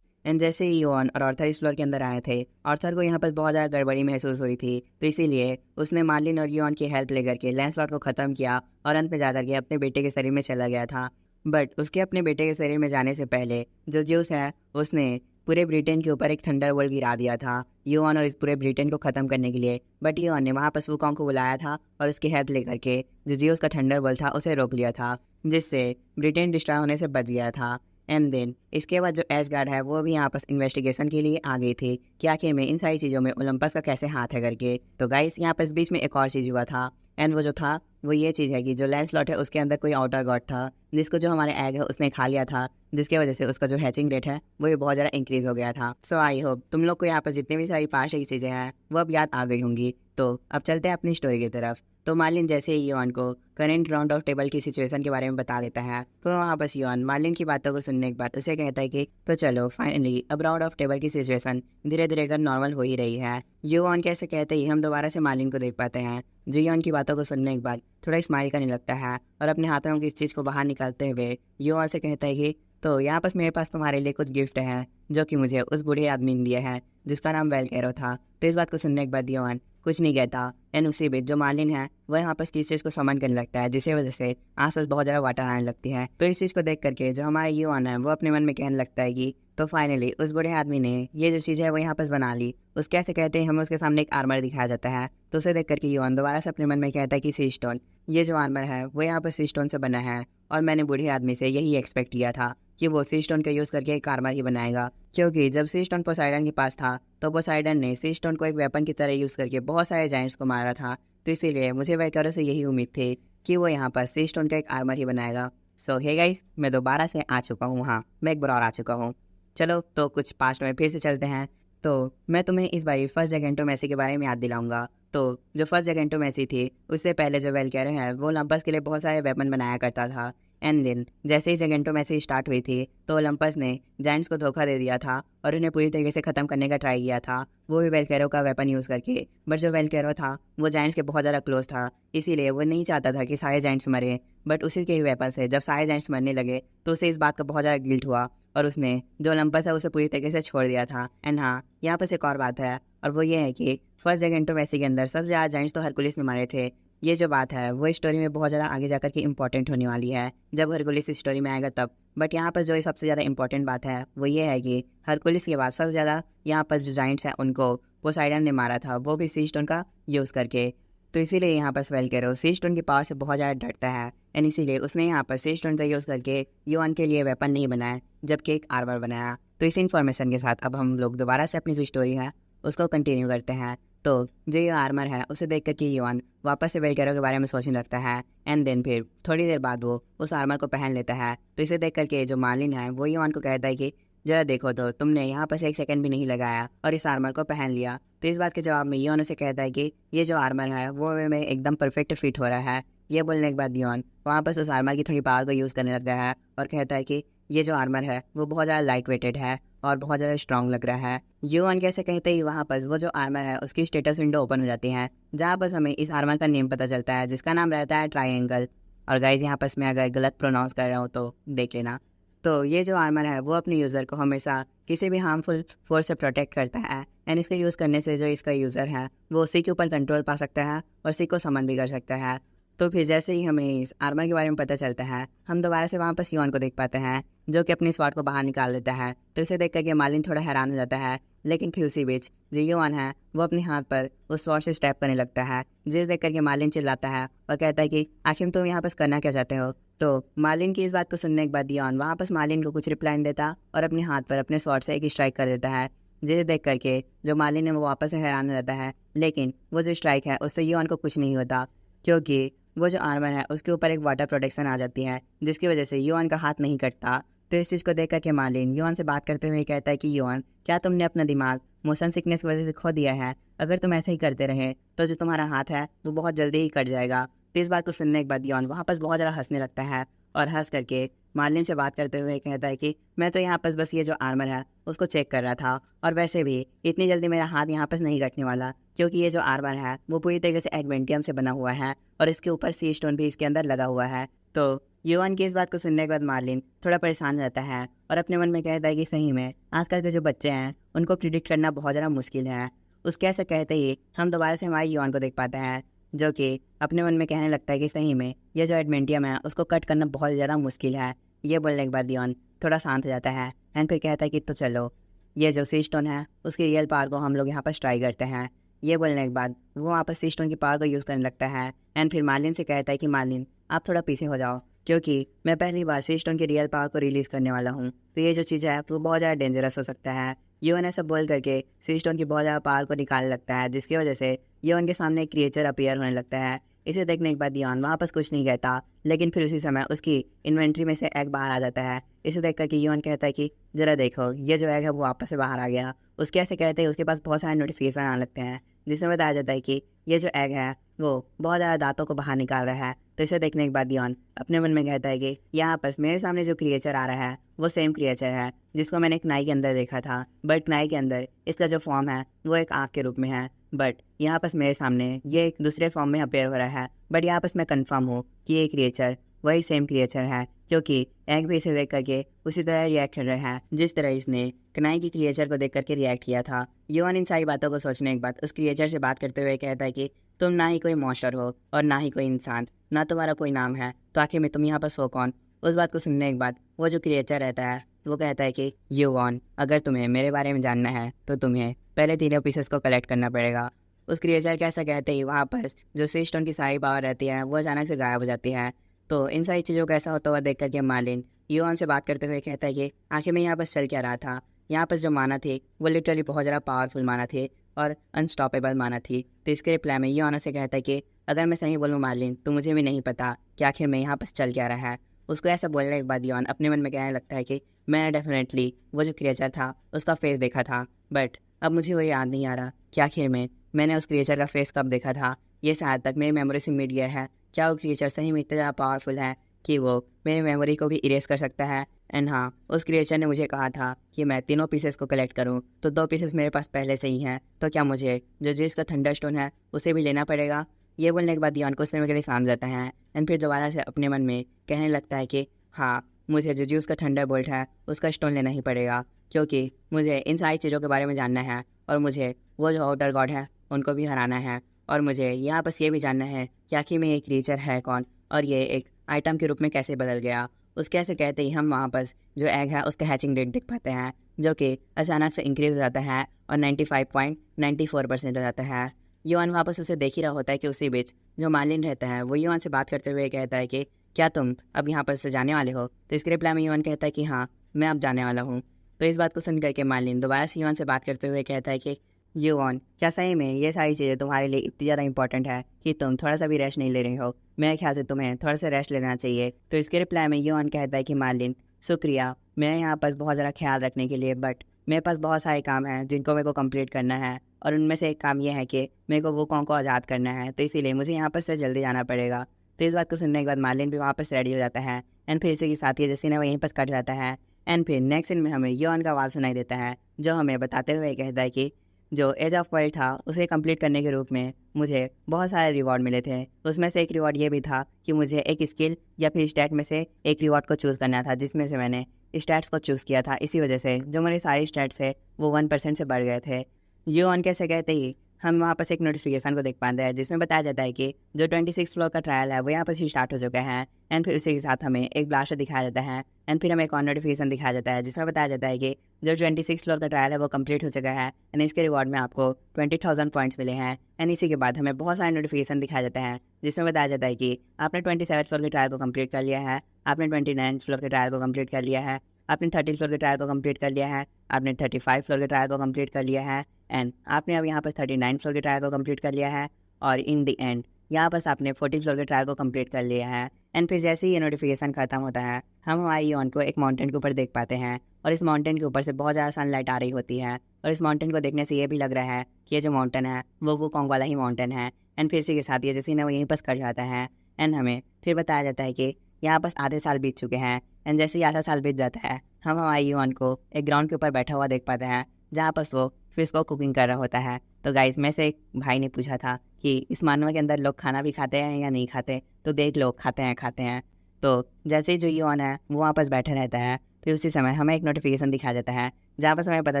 एंड जैसे ही योन और ऑर्थर इस फ्लोर के अंदर आए थे, ऑर्थर को यहाँ पर बहुत ज़्यादा गड़बड़ी महसूस हुई थी, तो इसीलिए उसने मार्लिन और योन की हेल्प लेकर के लैंसलॉट को ख़त्म किया और अंत में जाकर के अपने बेटे के शरीर में चला गया था। बट उसके अपने बेटे के शरीर में जाने से पहले जो ज्यूस है उसने पूरे ब्रिटेन के ऊपर एक थंडर वर्ल्ड गिरा दिया था युआन और इस पूरे ब्रिटेन को ख़त्म करने के लिए। बट युआन ने वहाँ पर वुकोंग को बुलाया था और उसकी हेल्प लेकर के जो ज्यूस का थंडर वर्ल्ड था उसे रोक लिया था, जिससे ब्रिटेन डिस्ट्रॉय होने से बच गया था। एंड देन इसके बाद जो एसगार्ड है वो भी यहाँ पर इन्वेस्टिगेशन के लिए आ गई थी कि आखिर में इन सारी चीज़ों में ओलंपस का कैसे हाथ है करके। तो गाइस यहाँ पर बीच में एक और चीज़ हुआ था, एंड वो जो था वो ये चीज़ है कि जो लैंसलॉट है उसके अंदर कोई आउटर गॉड था, जिसको जो हमारे एग है उसने खा लिया था, जिसकी वजह से उसका जो हैचिंग रेट है वो भी बहुत ज़्यादा इंक्रीज़ हो गया था। सो आई होप तुम लोग को यहाँ पर जितनी भी सारी पास की चीज़ें हैं वो अब याद आ गई होंगी। तो अब चलते हैं अपनी स्टोरी की तरफ। तो मार्लिन जैसे ही योन को करेंट राउंड ऑफ टेबल की सिचुएशन के बारे में बता देता है, तो वहाँ बस योन मार्लिन की बातों को सुनने के बाद उसे कहता है कि तो चलो फाइनली अब राउंड ऑफ टेबल की सिचुएशन धीरे धीरे कर नॉर्मल हो ही रही है। योन कैसे कहते ही हम दोबारा से मार्लिन को देख पाते हैं, जो योन की बातों को सुनने के बाद थोड़ा स्माइल करने लगता है और अपने हाथों की इस चीज़ को बाहर निकालते हुए योन से कहता है कि तो यहाँ पर मेरे पास तुम्हारे लिए कुछ गिफ्ट है जो कि मुझे उस बूढ़े आदमी ने दिया है जिसका नाम वेलकेरो था। तो इस बात को सुनने के बाद योन कुछ नहीं कहता, एंड उसी बीच जो मार्लिन है वह यहाँ पर इस चीज़ को समन करने लगता है, जिसकी वजह से आसपास बहुत ज़्यादा वाटर आने लगती है। तो इस चीज़ को देख करके जो हमारा योन है वो अपने मन में कहने लगता है कि तो फाइनली उस बूढ़े आदमी ने ये जो चीज़ है वो यहाँ पर बना ली। उसके ऐसे कहते हैं हमें उसके सामने एक आर्मर दिखाया जाता है, तो उसे देख करके योन दोबारा से अपने मन में कहता है कि सी स्टोन, ये जो आर्मर है वो यहाँ पर सी स्टोन से बना है और मैंने बूढ़े आदमी से यही एक्सपेक्ट किया था कि वो सी स्टोन का यूज़ करके एक आर्मर ही बनाएगा, क्योंकि जब सी स्टोन पोसाइडन के पास था तो पोसाइडन ने सी स्टोन को एक वेपन की तरह यूज़ करके बहुत सारे जायंट्स को मारा था। तो इसीलिए मुझे वेलकेरो से यही उम्मीद थी कि वो यहाँ पर सी स्टोन का एक आर्मर ही बनाएगा। सो हे गाइस, मैं दोबारा से आ चुका हूँ, हाँ मैं एक बार और आ चुका हूँ। चलो तो कुछ पास्ट में फिर से चलते हैं। तो मैं तुम्हें इस बारी फर्स्ट जगेंटो मैसी के बारे में याद दिलाऊंगा। तो जो फर्स्ट जगेंटो मैसी थी उससे पहले जो वेलकेरो है वो ओलंपस के लिए बहुत सारे वेपन बनाया करता था। एंड देन जैसे ही जगेंटो मैसी स्टार्ट हुई थी तो ओलंपस ने जायंट्स को धोखा दे दिया था और उन्हें पूरी तरीके से ख़त्म करने का ट्राई किया था, वो भी वेलकेरो का वेपन यूज़ करके। बट जो वेलकेरो था वो जायंट्स के बहुत ज़्यादा क्लोज था, इसीलिए वो नहीं चाहता था कि सारे जायंट्स मरे। बट उसी के ही वेपन से जब सारे जायंट्स मरने लगे तो उसे इस बात का बहुत ज़्यादा गिल्ट हुआ और उसने जो ओलंपस है उसे पूरी तरीके से छोड़ दिया था। एंड हाँ, यहाँ पर एक और बात है, और वो ये है कि फर्स्ट जगेंटो मैसी के अंदर सबसे ज़्यादा जायंट्स तो हरकुलिस ने मारे थे। ये जो बात है वो स्टोरी में बहुत ज़्यादा आगे जाकर के इंपॉर्टेंट होने वाली है जब हरकुलिस इस स्टोरी में आएगा तब। बट यहाँ पर जो सबसे ज़्यादा इंपॉर्टेंट बात है वो ये है कि हरकुलिस के बाद सबसे ज़्यादा यहाँ पर जो जाइंट्स हैं उनको पोसाइडन ने मारा था, वो भी सी स्टोन का यूज़ करके। तो इसीलिए यहाँ पर वेलकेरो सी स्टोन की पावर से बहुत ज़्यादा डरता है, एंड इसीलिए उसने यहाँ पर सी स्टोन का यूज़ करके योन के लिए वेपन नहीं बनाया जबकि एक आर्मर बनाया। तो इस इन्फॉर्मेशन के साथ अब हम लोग दोबारा से अपनी जो स्टोरी है उसको कंटिन्यू करते हैं। तो जो ये आर्मर है उसे देख कर के युआन वापस से वेलकैरो के बारे में सोचने लगता है। एंड देन फिर थोड़ी देर बाद वो उस आर्मर को पहन लेता है। तो इसे देख करके जो मार्लिन है वो युआन को कहता है कि जरा देखो तो तुमने यहाँ पर से 1 सेकंड भी नहीं लगाया और इस आर्मर को पहन लिया। तो इस बात के जवाब में युआन उसे कहता है कि ये जो आर्मर है वो में एकदम परफेक्ट फिट हो रहा है। ये बोलने के बाद युआन वहाँ पर उस आर्मर की थोड़ी पावर को यूज़ करने लगता है और कहता है कि ये जो आर्मर है वो बहुत ज़्यादा लाइट वेटेड है और बहुत ज़्यादा स्ट्रॉन्ग लग रहा है। युआन कैसे कहते ही वहाँ पर वो जो आर्मर है उसकी स्टेटस विंडो ओपन हो जाती है, जहाँ पर हमें इस आर्मर का नेम पता चलता है जिसका नाम रहता है ट्रायंगल। और गाइज यहाँ पर मैं अगर गलत प्रोनाउंस कर रहा हूँ तो देख लेना। तो ये जो आर्मर है वो अपने यूज़र को हमेशा किसी भी हार्मफुल फोर्स से प्रोटेक्ट करता है। एंड इसका यूज़ करने से जो इसका यूज़र है वो उसी के ऊपर कंट्रोल पा सकता है और उसी को समन भी कर सकता है। तो फिर जैसे ही हमें इस आर्मर के बारे में पता चलता है हम दोबारा से वहाँ पर युआन को देख पाते हैं जो कि अपनी स्वॉर्ड को बाहर निकाल देता है। तो इसे देख करके मार्लिन थोड़ा हैरान हो जाता है, लेकिन फिर उसी बीच जो युआन है वो अपने हाथ पर उस स्वॉर्ड से स्टैप करने लगता है, जिसे देख करके मार्लिन चिल्लाता है और कहता है कि आखिर तुम यहाँ पर करना क्या चाहते हो। तो मार्लिन की इस बात को सुनने के बाद युआन वहाँ पर मार्लिन को कुछ रिप्लाई नहीं देता और अपने हाथ पर अपने स्वॉर्ड से एक स्ट्राइक कर देता है, जिसे देख करके जो मार्लिन है वो वापस से हैरान हो जाता है। लेकिन वो जो स्ट्राइक है उससे युआन को कुछ नहीं होता, क्योंकि वो जो आर्मर है उसके ऊपर एक वाटर प्रोटेक्शन आ जाती है जिसकी वजह से युआन का हाथ नहीं कटता। तो इस चीज़ को देख करके मार्लिन युआन से बात करते हुए कहता है कि युआन, क्या तुमने अपना दिमाग मोशन सिकनेस की वजह से खो दिया है? अगर तुम ऐसे ही करते रहे तो जो तुम्हारा हाथ है वो बहुत जल्दी ही कट जाएगा। तो इस बात को सुनने के बाद युआन वहाँ पर बहुत ज़्यादा हंसने लगता है और हंस करके मार्लिन से बात करते हुए कहता है कि मैं तो यहाँ पर बस ये जो आर्मर है उसको चेक कर रहा था, और वैसे भी इतनी जल्दी मेरा हाथ यहाँ पर नहीं कटने वाला, क्योंकि ये जो आर्मर है वो पूरी तरीके से एडवेंटियम से बना हुआ है और इसके ऊपर सी स्टोन भी इसके अंदर लगा हुआ है। तो युआन की इस बात को सुनने के बाद मार्लिन थोड़ा परेशान हो जाता है और अपने मन में कहता है कि सही में आजकल के जो बच्चे हैं उनको प्रिडिक्ट करना बहुत ज़्यादा मुश्किल है। उसके ऐसा कहते ही हम दोबारा से हमारे युआन को देख पाते हैं जो कि अपने मन में कहने लगता है कि सही में ये जो एडवेंटियम है उसको कट करना बहुत ज़्यादा मुश्किल है। ये बोलने के बाद युआन थोड़ा शांत हो जाता है एंड फिर कहता है कि तो चलो ये जो सी स्टोन है उसकी रियल पावर को हम लोग यहाँ पर ट्राई करते हैं। ये बोलने के बाद वो वहाँ पर सी स्टोन की पावर को यूज़ करने लगता है एंड फिर मार्लिन से कहता है कि मार्लिन आप थोड़ा पीछे हो जाओ, क्योंकि मैं पहली बार सी स्टोन की रियल पावर को रिलीज़ करने वाला हूँ। तो ये जो चीज़ है वो बहुत ज़्यादा डेंजरस हो सकता है। युआन ऐसा बोल करके सी स्टोन की बहुत ज़्यादा पावर को निकालने लगता है, जिसकी वजह से युआन के सामने एक क्रिएचर अपीयर होने लगता है। इसे देखने के बाद युआन वहाँ पर कुछ नहीं कहता, लेकिन फिर उसी समय उसकी इन्वेंट्री में से एग बाहर आ जाता है। इसे देख करके युआन कहता है कि जरा देखो ये जो एग है वो वापस से बाहर आ गया। उसके ऐसे कहते हैं उसके पास बहुत सारे नोटिफिकेशन आने लगते हैं जिसमें बताया जाता है कि ये जो एग है वो बहुत ज़्यादा दांतों को बाहर निकाल रहा है। तो इसे देखने के बाद युआन अपने मन में कहता है कि यहाँ पर मेरे सामने जो क्रिएचर आ रहा है वो सेम क्रिएचर है जिसको मैंने एक नाई के अंदर देखा था, बट नाई के अंदर इसका जो फॉर्म है वो एक आँख के रूप में है। बट यहाँ पर मेरे सामने ये एक दूसरे फॉर्म में अपेयर हो रहा है, बट यहाँ पर मैं कंफर्म हूँ कि ये क्रिएचर वही सेम क्रिएचर है, क्योंकि एग भी इसे देख करके उसी तरह रिएक्ट कर रहा है जिस तरह इसने कनाई की क्रिएचर को देख करके रिएक्ट किया था। युआन इन सारी बातों को सोचने के बाद उस क्रिएचर से बात करते हुए कहता है कि तुम ना ही कोई मॉन्स्टर हो और ना ही कोई इंसान, ना तुम्हारा कोई नाम है, तो आखिर में तुम यहाँ पर सो कौन? उस बात को सुनने के बाद वो जो क्रिएचर रहता है वो कहता है कि युआन, अगर तुम्हें मेरे बारे में जानना है तो तुम्हें पहले तीनों पीसेस को कलेक्ट करना पड़ेगा। उस क्रिएचर के ऐसा कहते ही वहाँ पर जो सी स्टोन की सारी पावर रहती है वो अचानक से गायब हो जाती है। तो इन सारी चीज़ों का ऐसा होता हुआ देख करके मार्लिन युआन से बात करते हुए कहता है कि आखिर में यहाँ पर चल क्या रहा था। यहाँ पर जो माना थी वो लिटरली बहुत ज़्यादा पावरफुल माना थी और अनस्टॉपेबल माना थी। तो इसके रिप्लाई में युआन से कहता है कि अगर मैं सही बोलूँ मार्लिन तो मुझे भी नहीं पता कि आखिर में यहाँ पर चल क्या रहा है। उसको ऐसा बोलने के बाद युआन अपने मन में कहने लगता है कि मैंने डेफिनेटली वो जो क्रिएचर था उसका फेस देखा था, बट अब मुझे वो याद नहीं आ रहा कि आखिर में मैंने उस क्रिएचर का फेस कब देखा था। ये शायद तक मेरी मेमोरी से मिट गया है। क्या वो क्रिएचर सही में इतना ज़्यादा पावरफुल है कि वो मेरी मेमोरी को भी इरेज कर सकता है? एंड हाँ, उस क्रिएचर ने मुझे कहा था कि मैं तीनों पीसेस को कलेक्ट करूं, तो 2 पीसेस मेरे पास पहले से ही हैं, तो क्या मुझे जो जिस का थंडर स्टोन है उसे भी लेना पड़ेगा? ये बोलने के बाद युआन कुछ समय के लिए शांत जाता है एंड फिर दोबारा से अपने मन में कहने लगता है कि हाँ, मुझे जो जिस का थंडर बोल्ट है उसका स्टोन लेना ही पड़ेगा, क्योंकि मुझे इन सारी चीज़ों के बारे में जानना है और मुझे वो जो आउटर गॉड है उनको भी हराना है, और मुझे यहाँ बस ये भी जानना है कि आखिर में ये क्रिएचर है कौन और ये एक आइटम के रूप में कैसे बदल गया। उसके ऐसे कहते ही हम वहाँ पर जो एग है उसका हैचिंग रेट देख पाते हैं, जो कि अचानक से इंक्रीज हो जाता है और 95.94% हो जाता है। युआन वापस उसे देख ही रहा होता है कि उसी बीच जो मार्लिन रहता है वो युआन से बात करते हुए कहता है कि क्या तुम अब यहाँ पर से जाने वाले हो? तो इसके रिप्लाई में युआन कहता है कि हाँ, मैं अब जाने वाला हूँ। तो इस बात को सुन करके मार्लिन दोबारा से युआन से बात करते हुए कहता है कि युवॉन, क्या सही में ये सारी चीज़ें तुम्हारे लिए इतनी ज़्यादा इंपॉर्टेंट है कि तुम थोड़ा सा भी रेस्ट नहीं ले रही हो? मेरे ख्याल से तुम्हें थोड़ा सा रेस्ट लेना चाहिए। तो इसके रिप्लाई में युवॉन कहता है कि मार्लिन, शुक्रिया मेरे यहाँ पास बहुत ज़्यादा ख्याल रखने के लिए, बट मेरे पास बहुत सारे काम हैं जिनको मेरे को कंप्लीट करना है, और उनमें से एक काम ये है कि मेरे को वो कॉन्ग को आज़ाद करना है, तो इसीलिए मुझे यहाँ पर से जल्दी जाना पड़ेगा। तो इस बात को सुनने के बाद मार्लिन भी वहाँ पर रेडी हो जाता है, एंड फिर इसी के साथ ये जसीना वहीं पर कट जाता है। एंड फिर नेक्स्ट सीन में हमें युवॉन का आवाज़ सुनाई देता है, जो हमें बताते हुए कहता है कि जो एज ऑफ वर्ल्ड था उसे कंप्लीट करने के रूप में मुझे बहुत सारे रिवॉर्ड मिले थे। उसमें से एक रिवॉर्ड ये भी था कि मुझे एक स्किल या फिर स्टैट में से एक रिवॉर्ड को चूज़ करना था, जिसमें से मैंने स्टैट्स को चूज़ किया था। इसी वजह से जो मेरे सारे स्टैट्स है वो 1% से बढ़ गए थे। ये ऑन कैसे कहते ही हम वहाँ पर एक नोटिफिकेशन को देख पाते हैं, जिसमें बताया जाता है कि जो 26 फ्लोर का ट्रायल है वो यहाँ पर स्टार्ट हो चुका है। एंड फिर उसी के साथ हमें एक ब्लास्टर दिखाया जाता है, एंड फिर हमें एक और नोटिफिकेशन दिखाया जाता है जिसमें बताया जाता है कि जो 26 फ्लोर का ट्रायल है वो कंप्लीट हो चुका है, एंड इसके रिवॉर्ड में आपको 20,000 पॉइंट्स मिले हैं। एंड इसी के बाद हमें बहुत सारे नोटिफिकेशन दिखाया जाता है जिसमें बताया जाता है कि आपने 27 फ्लोर के ट्रायल को कंप्लीट कर लिया है, आपने 29 फ्लोर के ट्रायल को कंप्लीट कर लिया है, आपने 30 फ्लोर के ट्रायल को कंप्लीट कर लिया है, आपने 35 फ्लोर के ट्रायल को कंप्लीट कर लिया है, एंड आपने अब यहाँ पर 39 फ्लोर के ट्रायल को कंप्लीट कर लिया है, और इन द एंड यहाँ पर आपने 40 फ्लोर के ट्रायल को कंप्लीट कर लिया है। एंड फिर जैसे ही ये नोटिफिकेशन खत्म होता है, हम हमारी ऑन को एक माउंटेन के ऊपर देख पाते हैं, और इस माउंटेन के ऊपर से बहुत ज़्यादा सनलाइट आ रही होती है, और इस माउंटेन को देखने से ये भी लग रहा है कि ये जो माउंटेन है वो कॉन्ग वाला ही माउंटेन है। एंड फिर इसी के साथ ये जो सीन है वो यहीं पर कट जाता है, एंड हमें फिर बताया जाता है कि यहाँ बस आधे साल बीत चुके हैं। एंड जैसे ही आधा साल बीत जाता है, हम हमारी युवान को एक ग्राउंड के ऊपर बैठा हुआ देख पाते हैं, जहाँ पर वो फिश को कुकिंग कर रहा होता है। तो गाइस, में से एक भाई ने पूछा था कि इस मानव के अंदर लोग खाना भी खाते हैं या नहीं खाते, तो देख लो, खाते हैं। तो जैसे ही जो युवान है वो वहाँ पर बैठा रहता है, फिर उसी समय हमें एक नोटिफिकेशन दिखा जाता है जहाँ पर हमें पता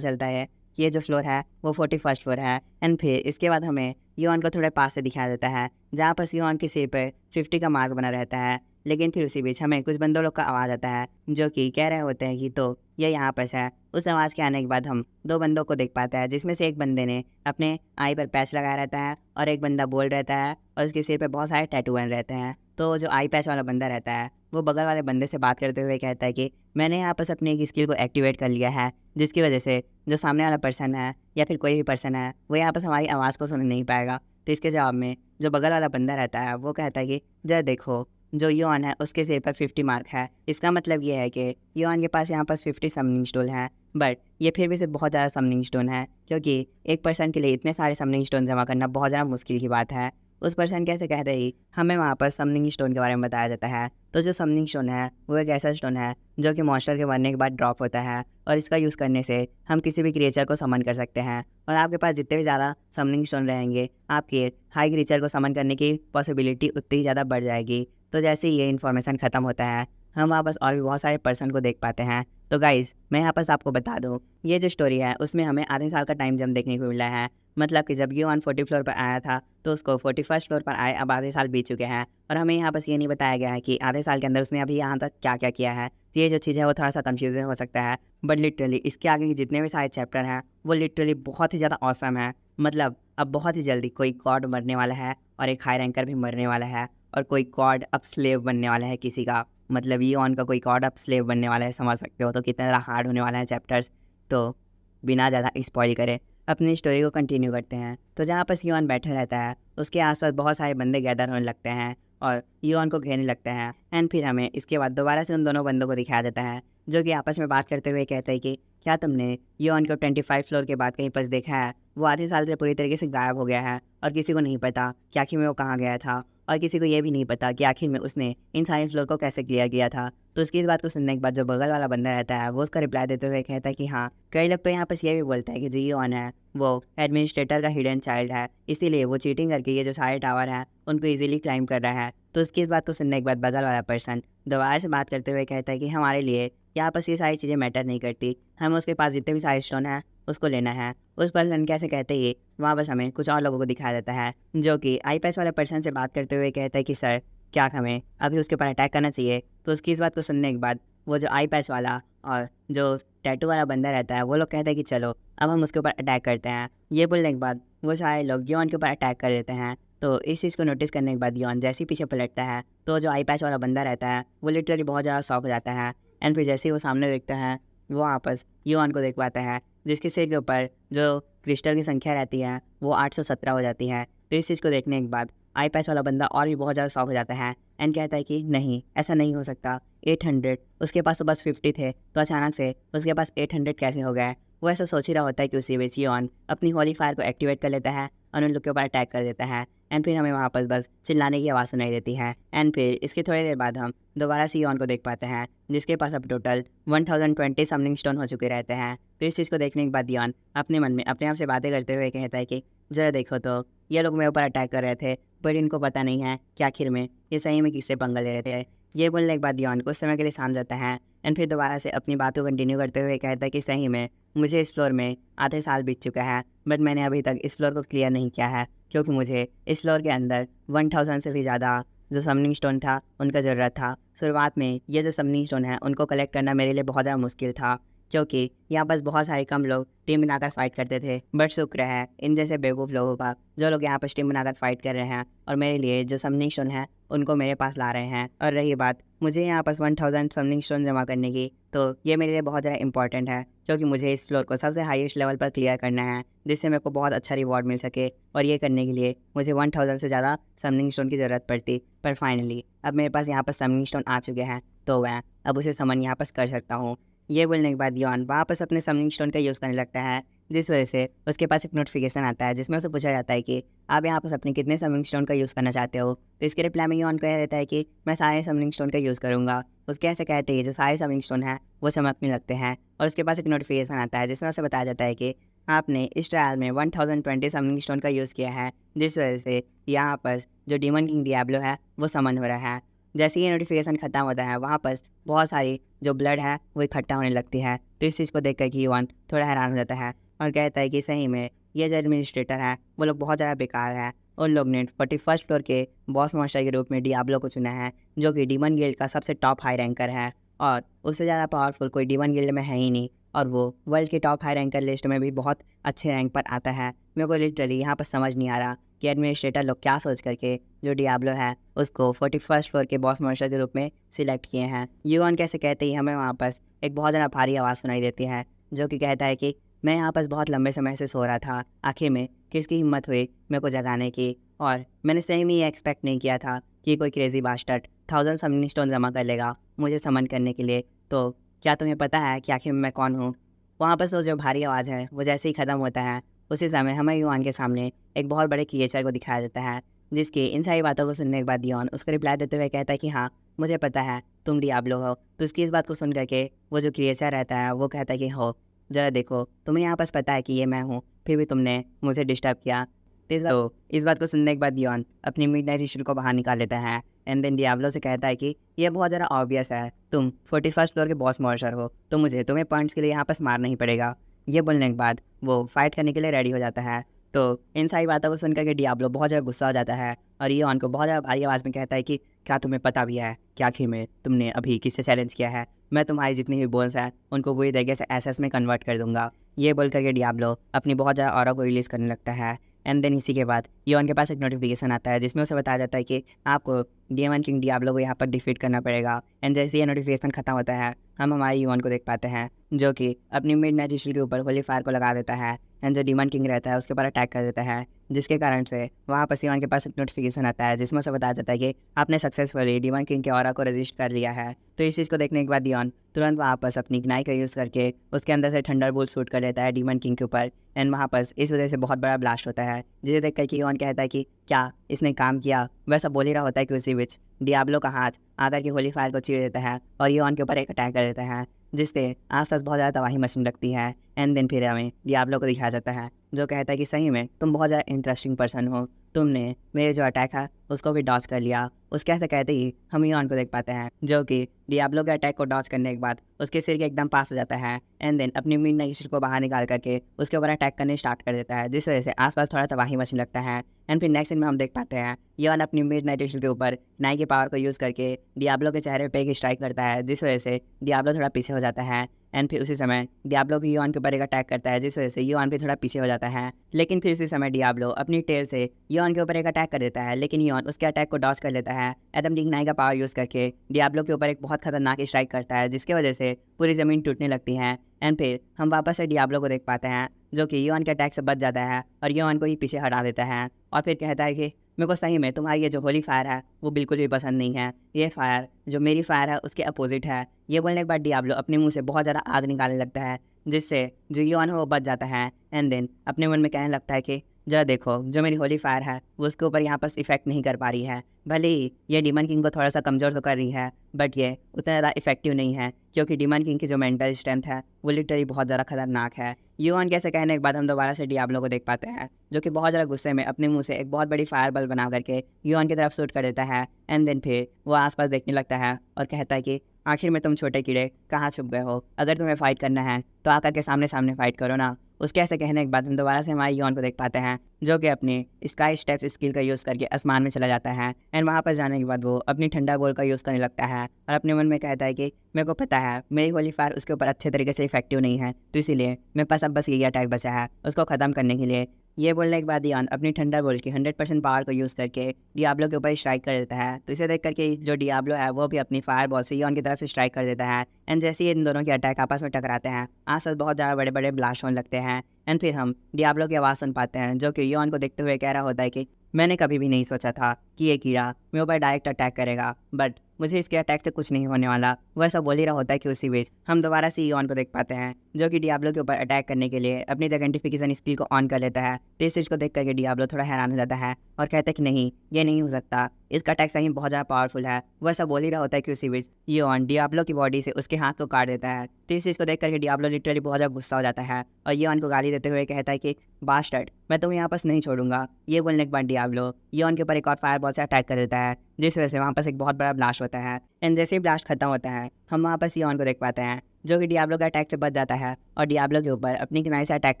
चलता है कि ये जो फ्लोर है वो 41st फ्लोर है। एंड फिर इसके बाद हमें युवान को थोड़े पास से दिखाया जाता है, जहाँ पर युवान के सिर पर 50 का मार्क बना रहता है। लेकिन फिर उसी बीच हमें कुछ बंदों लोग का आवाज़ आता है जो कि कह रहे होते हैं कि तो ये यहाँ पर है। उस आवाज़ के आने के बाद हम दो बंदों को देख पाते हैं, जिसमें से एक बंदे ने अपने आई पर पैच लगाया रहता है, और एक बंदा बोल रहता है, और उसके सिर पे बहुत सारे टैटू बन रहते हैं। तो जो आई पैच वाला बंदा रहता है वो बगल वाले बंदे से बात करते हुए कहता है कि मैंने यहाँ पर अपनी एक स्किल को एक्टिवेट कर लिया है, जिसकी वजह से जो सामने वाला पर्सन है या फिर कोई भी पर्सन है वो यहाँ पर हमारी आवाज़ को सुन नहीं पाएगा। तो इसके जवाब में जो बगल वाला बंदा रहता है वो कहता है कि जरा देखो, जो युआन है उसके सिर पर 50 मार्क है। इसका मतलब ये है कि युआन के पास यहाँ पर 50 समनिंग स्टोन है, बट ये फिर भी से बहुत ज़्यादा समनिंग स्टोन है, क्योंकि एक पर्सन के लिए इतने सारे समनिंग स्टोन जमा करना बहुत ज़्यादा मुश्किल की बात है। उस पर्सन कैसे कहते ही हमें वहाँ पर समनिंग स्टोन के बारे में बताया जाता है। तो जो समनिंग स्टोन है वो एक ऐसा स्टोन है जो कि मॉन्स्टर के मरने के बाद ड्रॉप होता है, और इसका यूज़ करने से हम किसी भी क्रिएचर को समन कर सकते हैं, और आपके पास जितने भी ज़्यादा समनिंग स्टोन रहेंगे आपके हाई क्रिएचर को समन करने की पॉसिबिलिटी उतनी ही ज़्यादा बढ़ जाएगी। तो जैसे ही ये इन्फॉर्मेशन ख़त्म होता है, हम वापस और भी बहुत सारे पर्सन को देख पाते हैं। तो गाइज़, मैं यहाँ पर आपको बता दूँ, ये जो स्टोरी है उसमें हमें आधे साल का टाइम जंप देखने को मिला है। मतलब कि जब युआन 40 फ्लोर पर आया था तो उसको 41st फ्लोर पर आए अब आधे साल बीत चुके हैं, और हमें यहाँ बस ये नहीं बताया गया है कि आधे साल के अंदर उसने अभी यहाँ तक क्या क्या किया है। तो ये जो चीज़ है वो थोड़ा सा कन्फ्यूजन हो सकता है, बट लिटरली इसके आगे के जितने भी सारे चैप्टर हैं वो लिटरली बहुत ही ज़्यादा ऑसम है। मतलब अब बहुत ही जल्दी कोई गॉड मरने वाला है, और एक हाई रैंकर भी मरने वाला है, और कोई गॉड अब स्लेव बनने वाला है किसी का। मतलब युआन का कोई गॉड अब स्लेव बनने वाला है, समझ सकते हो तो कितना ज़्यादा हार्ड होने वाला है चैप्टर्स। तो बिना ज़्यादा स्पॉइल करे अपनी स्टोरी को कंटिन्यू करते हैं। तो जहाँ पर युआन बैठा रहता है उसके आसपास बहुत सारे बंदे गैदर होने लगते हैं और युआन को घेरने लगते हैं। एंड फिर हमें इसके बाद दोबारा से उन दोनों बंदों को दिखाया जाता है जो कि आपस में बात करते हुए कहते हैं कि क्या तुमने युआन को 25 फ्लोर के बाद कहीं पर देखा है? वो आधे साल से पूरी तरीके से गायब हो गया है, और किसी को नहीं पता कि आखिर में वो कहाँ गया था, और किसी को ये भी नहीं पता कि आखिर में उसने इन सारे फ्लोर को कैसे क्लियर किया था। तो उसकी इस बात को सुनने के बाद जो बगल वाला बंदा रहता है वो उसका रिप्लाई देते हुए कहता है कि हाँ, कई लोग तो यहाँ पर ये भी बोलते हैं कि जो युआन है वो एडमिनिस्ट्रेटर का हिडन चाइल्ड है, इसीलिए वो चीटिंग करके ये जो सारे टावर हैं उनको ईजिली क्लाइम कर रहा है। तो उसकी इस बात को सुनने के बाद बगल वाला पर्सन दोबारा से बात करते हुए कहता है कि हमारे लिए यहाँ पर ये सारी चीज़ें मैटर नहीं करती, हमें उसके पास जितने भी सारे स्टोन हैं उसको लेना है। उस पर्सन कैसे कहते ही वहाँ बस हमें कुछ और लोगों को दिखाया जाता है जो कि आई पैच वाले पर्सन से बात करते हुए कहता है कि सर, क्या हमें अभी उसके ऊपर अटैक करना चाहिए? तो उसकी इस बात को सुनने के बाद वो जो आई पैच वाला और जो टैटू वाला बंदा रहता है वो लोग कहते हैं कि चलो अब हम उसके ऊपर अटैक करते हैं। ये बोलने के बाद वो सारे लोग युआन के ऊपर अटैक कर देते हैं। तो इस चीज़ को नोटिस करने के बाद युआन जैसे ही पीछे पलटता है तो जो आई पैच वाला बंदा रहता है वो लिटरली बहुत ज़्यादा शॉक हो जाता है। एंड फिर जैसे ही वो सामने देखता है वो वापस युआन को देख पाता है, जिसके सिर के ऊपर जो क्रिस्टल की संख्या रहती है वो 817 हो जाती है। तो इस चीज़ को देखने के बाद आई पैच वाला बंदा और भी बहुत ज़्यादा शॉक हो जाता है एंड कहता है कि नहीं, ऐसा नहीं हो सकता। 800, उसके पास तो बस 50 थे, तो अचानक से उसके पास 800 कैसे हो गए। वो ऐसा सोच ही रहा होता है कि उसी बीच युआन अपनी होली फायर को एक्टिवेट कर लेता है और उन लोग के ऊपर अटैक कर देता है एंड फिर हमें वहाँ पर बस चिल्लाने की आवाज़ सुनाई देती है एंड फिर इसके थोड़ी देर बाद हम दोबारा से युआन को देख पाते हैं, जिसके पास अब टोटल 1020 समनिंग स्टोन हो चुके रहते हैं। तो इस चीज़ को देखने के बाद युआन अपने मन में अपने आप से बातें करते हुए कहता है कि ज़रा देखो तो, ये लोग मेरे ऊपर अटैक कर रहे थे बट इनको पता नहीं है कि आखिर में ये सही में किससे पंगा ले रहे थे। ये बोलने के बाद युआन कुछ समय के लिए शांत जाता है एंड फिर दोबारा से अपनी बात को कंटिन्यू करते हुए कहता है कि सही में मुझे इस फ्लोर में आधे साल बीत चुका है बट मैंने अभी तक इस फ्लोर को क्लियर नहीं किया है, क्योंकि मुझे इस फ्लोर के अंदर 1000 से भी ज़्यादा जो समनिंग स्टोन था उनका ज़रूरत था। शुरुआत में ये जो समनिंग स्टोन है उनको कलेक्ट करना मेरे लिए बहुत ज़्यादा मुश्किल था, क्योंकि यहाँ बस बहुत सारे कम लोग टीम बनाकर फाइट करते थे। बट शुक्र है इन जैसे बेवकूफ़ लोगों का जो लोग यहाँ पर टीम बनाकर फाइट कर रहे हैं और मेरे लिए जो समनिंग स्टोन है उनको मेरे पास ला रहे हैं। और रही बात मुझे यहाँ पास 1000 समनिंग स्टोन जमा करने की, तो ये मेरे लिए बहुत ज़्यादा इंपॉर्टेंट है, क्योंकि मुझे इस फ्लोर को सबसे हाईएस्ट लेवल पर क्लियर करना है, जिससे मेरे को बहुत अच्छा रिवॉर्ड मिल सके। और ये करने के लिए मुझे 1000 से ज़्यादा समनिंग स्टोन की ज़रूरत पड़ती। पर फाइनली अब मेरे पास यहाँ पर समनिंग स्टोन आ चुके हैं, तो मैं अब उसे समन यहाँ पर कर सकता हूँ। ये बोलने के बाद युआन वापस अपने समनिंग स्टोन का यूज़ करने लगता है, जिस वजह से उसके पास एक नोटिफिकेशन आता है जिसमें उसे पूछा जाता है कि आप यहाँ पर अपने कितने समनिंग स्टोन का यूज़ करना चाहते हो। तो इसके रिप्लाई में युआन कह देता है कि मैं सारे समनिंग स्टोन का यूज़ करूँगा। उसके ऐसे कहते हैं जो सारे समनिंग स्टोन हैं वो चमकने लगते हैं और उसके पास एक नोटिफिकेशन आता है जिसमें उसे बताया जाता है कि आपने इस ट्रायल में 1020 समनिंग स्टोन का यूज़ किया है, जिस वजह से यहाँ पर जो डीमन किंग डियाब्लो है वो समन हो रहा है। जैसे ही ये नोटिफिकेशन ख़त्म होता है वहाँ पर बहुत सारी जो ब्लड है वो इकट्ठा होने लगती है। तो इस चीज़ को देख कर कि युआन थोड़ा हैरान हो जाता है और कहता है कि सही में ये जो एडमिनिस्ट्रेटर है वो लोग बहुत ज़्यादा बेकार है। उन लोग ने 41st फ्लोर के बॉस मास्टर के रूप में डियाब्लो को चुना है, जो कि डीमन गिल्ड का सबसे टॉप हाई रैंकर है और उससे ज़्यादा पावरफुल कोई डीमन गिल्ड में है ही नहीं, और वो वर्ल्ड के टॉप हाई रैंकर लिस्ट में भी बहुत अच्छे रैंक पर आता है। मेरे को लिटरली यहाँ पर समझ नहीं आ रहा कि एडमिनिस्ट्रेटर लोग क्या सोच करके जो डियाब्लो है उसको 41st फ्लोर के बॉस मास्टर के रूप में सिलेक्ट किए हैं। युआन कैसे कहते ही हमें वहाँ पर एक बहुत ज़्यादा भारी आवाज़ सुनाई देती है, जो कि कहता है कि मैं यहाँ पर बहुत लंबे समय से सो रहा था, आखिर में किसकी हिम्मत हुई मेरे को जगाने की, और मैंने सही में ये एक्सपेक्ट नहीं किया था कि कोई क्रेजी बास्टर्ड 1000 समनिंग स्टोन जमा कर लेगा मुझे समन करने के लिए। तो क्या तुम्हें पता है कि आखिर में मैं कौन हूँ। वहाँ पर तो जो भारी आवाज़ है वो जैसे ही ख़त्म होता है उसी समय हमें युआन के सामने एक बहुत बड़े क्रिएचर को दिखाया जाता है, जिसकी इन सारी बातों को सुनने के बाद युआन उसको रिप्लाई देते हुए कहता है कि हाँ मुझे पता है तुम डियाब्लो हो। तो उसकी इस बात को सुन करके वो जो क्रिएचर रहता है वो कहता है कि हो ज़रा देखो, तुम्हें यहाँ पास पता है कि ये मैं हूँ, फिर भी तुमने मुझे डिस्टर्ब किया। तो इस बात को सुनने के बाद युआन अपनी मिडनाइट रिचुअल को बाहर निकाल लेता है एंड देन डियाब्लो से कहता है कि ये बहुत ज़्यादा ऑब्वियस है, तुम 41st फ्लोर के बॉस मॉर्शर हो, तो मुझे तुम्हें पॉइंट्स के लिए यहाँ पास मारना ही पड़ेगा। ये बोलने के बाद वो फाइट करने के लिए रेडी हो जाता है। तो इन सारी बातों को सुनकर के डियाब्लो बहुत ज़्यादा गुस्सा हो जाता है और युआन को बहुत ज़्यादा भारी आवाज़ में कहता है कि क्या तुम्हें पता भी है कि आखिर में तुमने अभी किससे चैलेंज किया है। मैं तुम्हारी जितनी भी बोन्स हैं उनको पूरी तरीके से एसएस में कन्वर्ट कर दूंगा। ये बोल करके डियाब्लो अपनी बहुत ज़्यादा ऑरा को रिलीज़ करने लगता है एंड देन इसी के बाद युआन के पास एक नोटिफिकेशन आता है जिसमें उसे बताया जाता है कि आपको डीमन किंग डियाब्लो को यहाँ पर डिफीट करना पड़ेगा। एंड जैसे ये नोटिफिकेशन खत्म होता है हम हमारे युआन को देख पाते हैं, जो कि अपनी मिडनाइट रिचुअल के ऊपर होली फायर को लगा देता है एंड जो डीमन किंग रहता है उसके ऊपर अटैक कर देता है, जिसके कारण से वहाँ पर युआन के पास एक नोटिफिकेशन आता है जिसमें उसे बताया जाता है कि आपने सक्सेसफुली डीमन किंग के ऑरा को रजिस्टर कर लिया है। तो इस चीज़ को देखने के बाद युआन तुरंत वापस अपनी ग्नाई का यूज़ करके उसके अंदर से थंडरबोल्ट शूट कर लेता है डीमन किंग के ऊपर एंड वहाँ पर इस वजह से बहुत बड़ा ब्लास्ट होता है, जिसे देख कर युआन कहता है कि क्या इसने काम किया। वैसा बोल ही रहा होता है कि उसी बीच डियाब्लो का हाथ आकर के होली फायर को चीर देता है और युआन के ऊपर एक अटैक कर देता है, जिससे आसपास बहुत ज़्यादा तबाही मचने लगती है। एंड देन फिर हमें डियाब्लो को दिखाया जाता है जो कहता है कि सही में तुम बहुत ज़्यादा इंटरेस्टिंग पर्सन हो, तुमने मेरे जो अटैक है उसको भी डॉज कर लिया। उसके ऐसे कहते ही हम युआन को देख पाते हैं जो कि डियाब्लो के अटैक को डॉज करने के बाद उसके सिर के एकदम पास हो जाता है एंड देन अपनी मिडनाइट रिचुअल को बाहर निकाल करके उसके ऊपर अटैक करने स्टार्ट कर देता है, जिस वजह से आसपास थोड़ा तबाही मचने लगता है। एंड फिर नेक्स्ट सीन में हम देख पाते हैं युआन अपनी मिडनाइट रिचुअल के ऊपर नाई की पावर को यूज़ करके डियाब्लो के चेहरे पे एक स्ट्राइक करता है, जिस वजह से डियाब्लो थोड़ा पीछे हो जाता है एंड फिर उसी समय डियाब्लो भी योआन के ऊपर एक अटैक करता है, जिस वजह से योआन भी थोड़ा पीछे हो जाता है। लेकिन फिर उसी समय डियाब्लो अपनी टेल से योआन के ऊपर एक अटैक कर देता है, लेकिन योआन उसके अटैक को डॉज कर लेता है। एडम डिग्नाई का पावर यूज़ करके डियाब्लो के ऊपर एक बहुत खतरनाक स्ट्राइक करता है, जिसकी वजह से पूरी ज़मीन टूटने लगती है। एंड फिर हम वापस से डियाब्लो को देख पाते हैं, जो कि योआन के अटैक से बच जाता है और योआन को ही पीछे हटा देता है और फिर कहता है कि मेरे को सही में तुम्हारी ये जो होली फायर है वो बिल्कुल भी पसंद नहीं है। ये फायर जो मेरी फायर है उसके अपोजिट है। ये बोलने के बाद डियाब्लो अपने मुंह से बहुत ज़्यादा आग निकालने लगता है, जिससे जो योआन है वो बच जाता है। एंड देन अपने मन में कहने लगता है कि जरा देखो, जो मेरी होली फायर है वो उसके ऊपर यहाँ पर इफेक्ट नहीं कर पा रही है। भले ही ये डीमन किंग को थोड़ा सा कमज़ोर तो कर रही है, बट ये उतना ज़्यादा इफेक्टिव नहीं है, क्योंकि डीमन किंग की जो मेंटल स्ट्रेंथ है वो लिटरली बहुत ज़्यादा खतरनाक है। योआन कैसे कहने के बाद हम दोबारा से डियाब्लो को देख पाते हैं, जो कि बहुत ज़्यादा गुस्से में अपने मुंह से एक बहुत बड़ी फायर बल बना करके योआन की तरफ शूट कर देता है। एंड देन फिर वो आसपास देखने लगता है और कहता है कि आखिर में तुम छोटे कीड़े कहाँ छुप गए हो? अगर तुम्हें फ़ाइट करना है तो आकर के सामने सामने फ़ाइट करो ना। उसके ऐसे कहने के बाद हम दोबारा से हमारे योआन को देख पाते हैं, जो कि अपनी स्काई स्टेप्स स्किल का यूज़ करके आसमान में चला जाता है। एंड वहाँ पर जाने के बाद वो अपनी ठंडा बॉल का यूज़ करने लगता है और अपने मन में कहता है कि मेरे को पता है मेरी होली फायर उसके ऊपर अच्छे तरीके से इफेक्टिव नहीं है, तो इसीलिए मेरे पास अब बस यही अटैक बचा है उसको ख़त्म करने के लिए। ये बोलने के बाद योआन अपनी ठंडा बॉल की 100% पावर को यूज़ करके डियाब्लो के ऊपर स्ट्राइक कर देता है। तो इसे देख करके जो डियाब्लो है वो भी अपनी फायर बॉल से योआन की तरफ स्ट्राइक कर देता है। एंड जैसे ही इन दोनों के अटैक आपस में टकराते हैं, आसपास बहुत ज़्यादा बड़े बड़े ब्लास्ट होने लगते हैं। एंड फिर हम डियाब्लो की आवाज़ सुन पाते हैं, जो कि योआन को देखते हुए कह रहा होता है कि मैंने कभी भी नहीं सोचा था कि ये कीड़ा मेरे ऊपर डायरेक्ट अटैक करेगा, बट मुझे इसके अटैक से कुछ नहीं होने वाला। वह सब बोल ही रहा होता है कि उसी बीच हम दोबारा से योआन को देख पाते हैं, जो कि डियाब्लो के ऊपर अटैक करने के लिए अपनी आइडेंटिफिकेशन स्किल को ऑन कर लेता है। तो इस चीज़ को देख करके डियाब्लो थोड़ा हैरान हो जाता है और कहता है कि नहीं, ये नहीं हो सकता, इसका अटैक सही बहुत ज़्यादा पावरफुल है। वह सब बोल ही रहा होता है कि उसी बीच योआन डियाब्लो की बॉडी से उसके हाथ को काट देता है। तो इस चीज़ को देख करके डियाब्लो लिटरली बहुत ज़्यादा गुस्सा हो जाता है और योआन को गाली देते हुए कहता है कि बास्टर्ड, मैं तुम्हें यहाँ पास नहीं छोड़ूंगा। ये बोलने के बाद डियाब्लो योआन के ऊपर एक और फायर बॉल से अटैक कर देता है, जिस वजह से वहाँ पास एक बहुत बड़ा ब्लास्ट होता है। एंड जैसे ही ब्लास्ट खत्म होता है, हम वहाँ पास योआन को देख पाते हैं, जो कि डियाब्लो के अटैक से बच जाता है और डियाब्लो के ऊपर अपनी किनारे से अटैक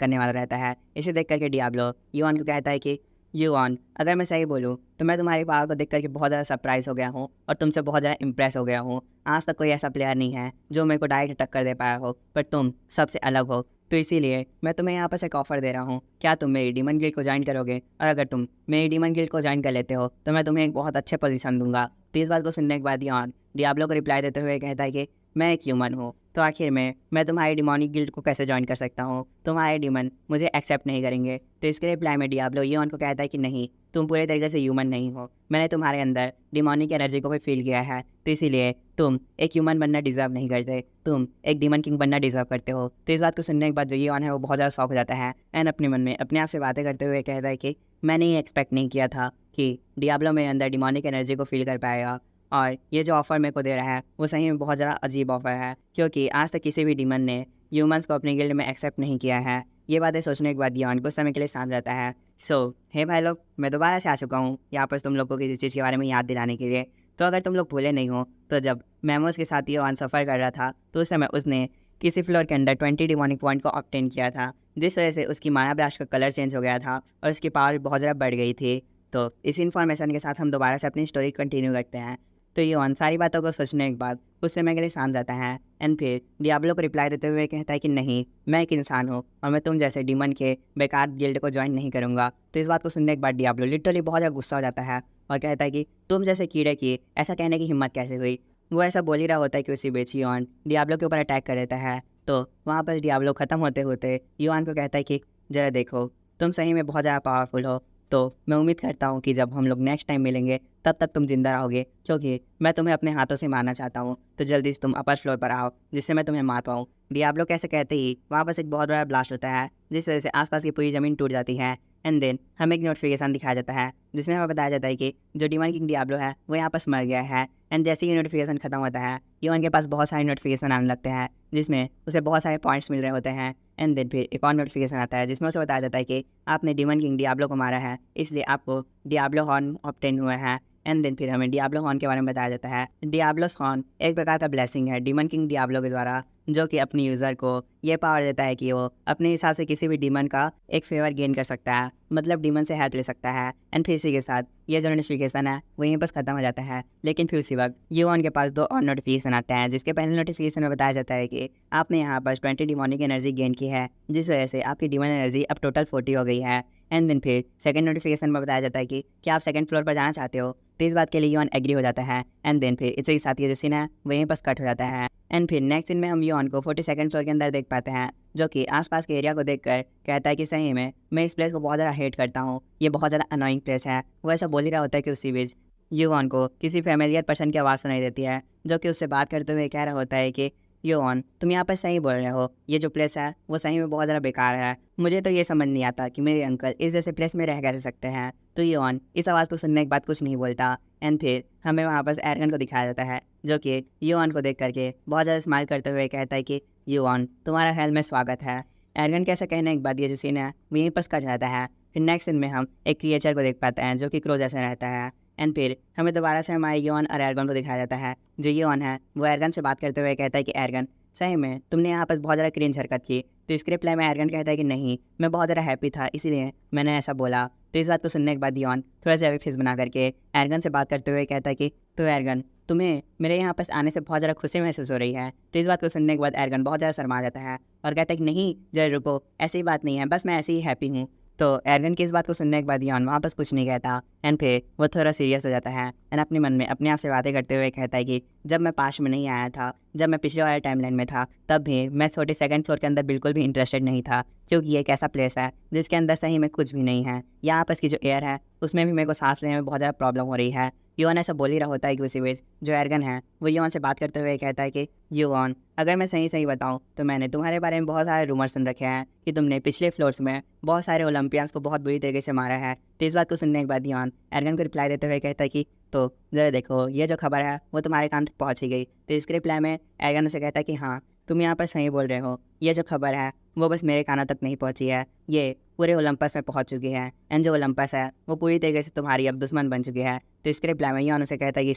करने वाला रहता है। इसे देख करके डियाब्लो योआन को कहता है कि योआन, अगर मैं सही बोलूँ तो मैं तुम्हारी पावर को देख करके बहुत ज़्यादा सरप्राइज़ हो गया हूँ और तुमसे बहुत ज़्यादा इंप्रेस हो गया हूँ। आज तक कोई ऐसा प्लेयर नहीं है जो मेरे को डायरेक्ट टक्कर दे पाया हो, पर तुम सबसे अलग हो। तो इसीलिए मैं तुम्हें यहाँ पर एक ऑफ़र दे रहा हूँ, क्या तुम मेरी डीमन गिल्ड को ज्वाइन करोगे? और अगर तुम मेरी डीमन गिल्ड को ज्वाइन कर लेते हो तो मैं तुम्हें एक बहुत अच्छे पोजीशन दूंगा। तो इस बात को सुनने के बाद योआन डियाब्लो को रिप्लाई देते हुए कहता है कि मैं एक ह्यूमन हूँ, तो आखिर में मैं तुम्हारी डिमोनिक गिल्ड को कैसे ज्वाइन कर सकता हूँ? तुम्हारे डीमन मुझे एक्सेप्ट नहीं करेंगे। तो इसके रिप्लाई में डियाब्लो योआन को कहता है कि नहीं, तुम पूरे तरीके से ह्यूमन नहीं हो, मैंने तुम्हारे अंदर डिमोनिक एनर्जी को भी फील किया है, तो इसीलिए तुम एक ह्यूमन बनना डिज़र्व नहीं करते, तुम एक डीमन किंग बनना डिज़र्व करते हो। तो इस बात को सुनने के बाद जो योआन है वो बहुत ज़्यादा शॉक हो जाता है एंड अपने मन में अपने आप से बातें करते हुए कहता है कि मैंने ये एक्सपेक्ट नहीं किया था कि डियाब्लो मेरे अंदर डिमोनिक एनर्जी को फील कर पाएगा, और ये जो ऑफ़र मेरे को दे रहा है वो सही में बहुत ज़्यादा अजीब ऑफ़र है, क्योंकि आज तक किसी भी डीमन ने ह्यूमंस को अपनी गिल्ड में एक्सेप्ट नहीं किया है। ये बातें सोचने के बाद योआन कुछ समय के लिए शांत जाता है। हे भाई लोग, मैं दोबारा से आ चुका हूँ यहाँ पर तुम लोग को किसी चीज़ के बारे में याद दिलाने के लिए। तो अगर तुम लोग भूले नहीं हो तो जब मेमोस के साथ योआन सफ़र कर रहा था तो उस समय उसने किसी फ्लोर के अंदर 20 डिमोनिक पॉइंट को ऑब्टेन किया था, जिस वजह से उसकी माना ब्लास्ट का कलर चेंज हो गया था और उसकी पावर बहुत ज़्यादा बढ़ गई थी। तो इस इन्फॉर्मेशन के साथ हम दोबारा से अपनी स्टोरी कंटिन्यू करते हैं। तो योआन सारी बातों को सोचने के बाद कुछ समय के लिए शांत जाता है एंड फिर डियाब्लो को रिप्लाई देते हुए कहता है कि नहीं, मैं एक इंसान हूँ और मैं तुम जैसे डीमन के बेकार गिल्ड को ज्वाइन नहीं करूँगा। तो इस बात को सुनने के बाद डियाब्लो लिटरली बहुत ज़्यादा गुस्सा हो जाता है और कहता है कि तुम जैसे कीड़े की ऐसा कहने की हिम्मत कैसे हुई? वो ऐसा बोल ही रहा होता है कि उसी बीच योआन डियाब्लो के ऊपर अटैक कर देता है। तो वहाँ पर डियाब्लो ख़त्म होते होते योआन को कहता है कि जरा देखो, तुम सही में बहुत ज़्यादा पावरफुल हो, तो मैं उम्मीद करता हूँ कि जब हम लोग नेक्स्ट टाइम मिलेंगे तब तक तुम जिंदा रहोगे, क्योंकि मैं तुम्हें अपने हाथों से मारना चाहता हूँ। तो जल्दी से तुम अपर फ्लोर पर आओ जिससे मैं तुम्हें मार पाऊँ। डियाब्लो कैसे कहते ही वहाँ पर एक बहुत बड़ा ब्लास्ट होता है, जिस वजह से आसपास की पूरी ज़मीन टूट जाती है। एंड देन हमें एक नोटिफिकेशन दिखाया जाता है जिसमें हमें बताया जाता है कि जो डीमन किंग डियाब्लो है वो यहाँ पर मर गया है। एंड जैसे ही नोटिफिकेशन खत्म होता है, योआन के पास बहुत सारे नोटिफिकेशन आने लगते हैं जिसमें उसे बहुत सारे पॉइंट्स मिल रहे होते हैं। एंड देन फिर एक और नोटिफिकेशन आता है जिसमें उसे बताया जाता है कि आपने डीमन किंग डियाब्लो को मारा है, इसलिए आपको डियाब्लो हॉर्न ऑब्टेन हुआ है। एंड देन फिर हमें डियाब्लो हॉर्न के बारे में बताया जाता है। डियाब्लोस हॉर्न एक प्रकार का ब्लेसिंग है डीमन किंग डियाब्लो के द्वारा, जो कि अपनी यूज़र को ये पावर देता है कि वो अपने हिसाब से किसी भी डीमन का एक फेवर गेन कर सकता है, मतलब डीमन से हेल्प ले सकता है। एंड फिर इसी के साथ ये जो नोटिफिकेशन है वो यहीं बस खत्म हो जाता है। लेकिन फिर उसी वक्त यूऑन के पास 2 और नोटिफिकेशन आते हैं, जिसके पहले नोटिफिकेशन में बताया जाता है कि आपने यहाँ पर 20 डिमोनिक एनर्जी गेन की है, जिस वजह से आपकी डीमन एनर्जी अब टोटल 40 हो गई है। एंड देन फिर सेकंड नोटिफिकेशन में बताया जाता है कि क्या आप सेकंड फ्लोर पर जाना चाहते हो, तो इस बात के लिए यूऑन एग्री हो जाता है। एंड देन फिर इसी के साथ ये जो सीन है वहीं पर कट हो जाता है। एंड फिर नेक्स्ट सीन में हम यूऑन को 42nd फ्लोर के अंदर देख पाते हैं, जो कि आसपास के एरिया को देखकर कहता है कि सही में मैं इस प्लेस को बहुत ज़्यादा हेट करता हूँ, ये बहुत ज़्यादा अनोइंग प्लेस है। वो ऐसा बोल ही रहा होता है कि उसी बीच यूऑन को किसी फैमिलियर पर्सन की आवाज़ सुनाई देती है, जो कि उससे बात करते हुए कह रहा होता है कि यूऑन तुम यहाँ पर सही बोल रहे हो, ये जो प्लेस है वो सही में बहुत ज़्यादा बेकार है। मुझे तो ये समझ नहीं आता कि मेरे अंकल इस जैसे प्लेस में रह कैसे सकते हैं। तो यूऑन इस आवाज़ को सुनने के बाद कुछ नहीं बोलता। एंड फिर हमें वहाँ पर एरगन को दिखाया जाता है, जो कि यूऑन को देख करके बहुत ज़्यादा स्माइल करते हुए कहता है कि यूऑन तुम्हारा हेल में स्वागत है। एरगन के ऐसा कहने के बाद ये जो सीन है वो यहीं पर कट जाता है। फिर नेक्स्ट सीन में हम एक क्रिएचर को देख पाते हैं, जो कि क्रो जैसे रहता है। एंड फिर हमें दोबारा से हमारे यूऑन और एरगन को दिखाया जाता है। जो यूऑन है वो एरगन से बात करते हुए कहता है कि एरगन सही में तुमने यहाँ पर बहुत ज़्यादा क्रिंज हरकत की। तो इसके रिप्लाई में एरगन कहता है कि नहीं, मैं बहुत ज़्यादा हैप्पी था इसीलिए मैंने ऐसा बोला। तो इस बात को सुनने के बाद यूऑन थोड़ा सा फेस बना करके एरगन से बात करते हुए कहता है कि तो एरगन तुम्हें मेरे यहाँ पास आने से बहुत ज़्यादा खुशी महसूस हो रही है। तो इस बात को सुनने के बाद एरगन बहुत ज़्यादा शर्मा जाता है और कहता है कि नहीं जरा रुको, ऐसी बात नहीं है, बस मैं ऐसे ही हैप्पी हूँ। तो एरगन की इस बात को सुनने के बाद यूऑन वहाँ बस कुछ नहीं कहता। एंड फिर वो थोड़ा सीरियस हो जाता है एंड अपने मन में अपने आप से बातें करते हुए कहता है कि जब मैं पास में नहीं आया था, जब मैं पिछले वाले टाइमलाइन में था, तब भी मैं 42nd फ्लोर के अंदर बिल्कुल भी इंटरेस्टेड नहीं था, क्योंकि ये एक ऐसा प्लेस है जिसके अंदर सही में कुछ भी नहीं है। यहाँ आपस की जो एयर है उसमें भी मेरे को सांस लेने में बहुत ज़्यादा प्रॉब्लम हो रही है। यूऑन ऐसा बोल ही रहा होता है कि उसी बीच जो एरगन है वो यूऑन से बात करते हुए कहता है कि यूऑन अगर मैं सही बताऊं तो मैंने तुम्हारे बारे में बहुत सारे रूमर सुन रखे हैं कि तुमने पिछले फ्लोर्स में बहुत सारे ओलंपियंस को बहुत बुरी तरीके से मारा है। तो इस बात को सुनने के बाद यूऑन एरगन को रिप्लाई देते हुए कहता है कि तो ज़रा देखो ये जो खबर है वो तुम्हारे कान तक पहुँच ही गई। तो इसके रिप्लाई में एरगन उसे कहता है कि हाँ तुम यहाँ पर सही बोल रहे हो, ये जो खबर है वो बस मेरे कानों तक नहीं पहुँची है, ये पूरे ओलंपस में पहुँच चुकी है। एंड जो ओलंपस है वो पूरी तरीके से तुम्हारी अब दुश्मन बन चुकी है। तो इसके रिप्लाई में यूऑन उसे कहता है कि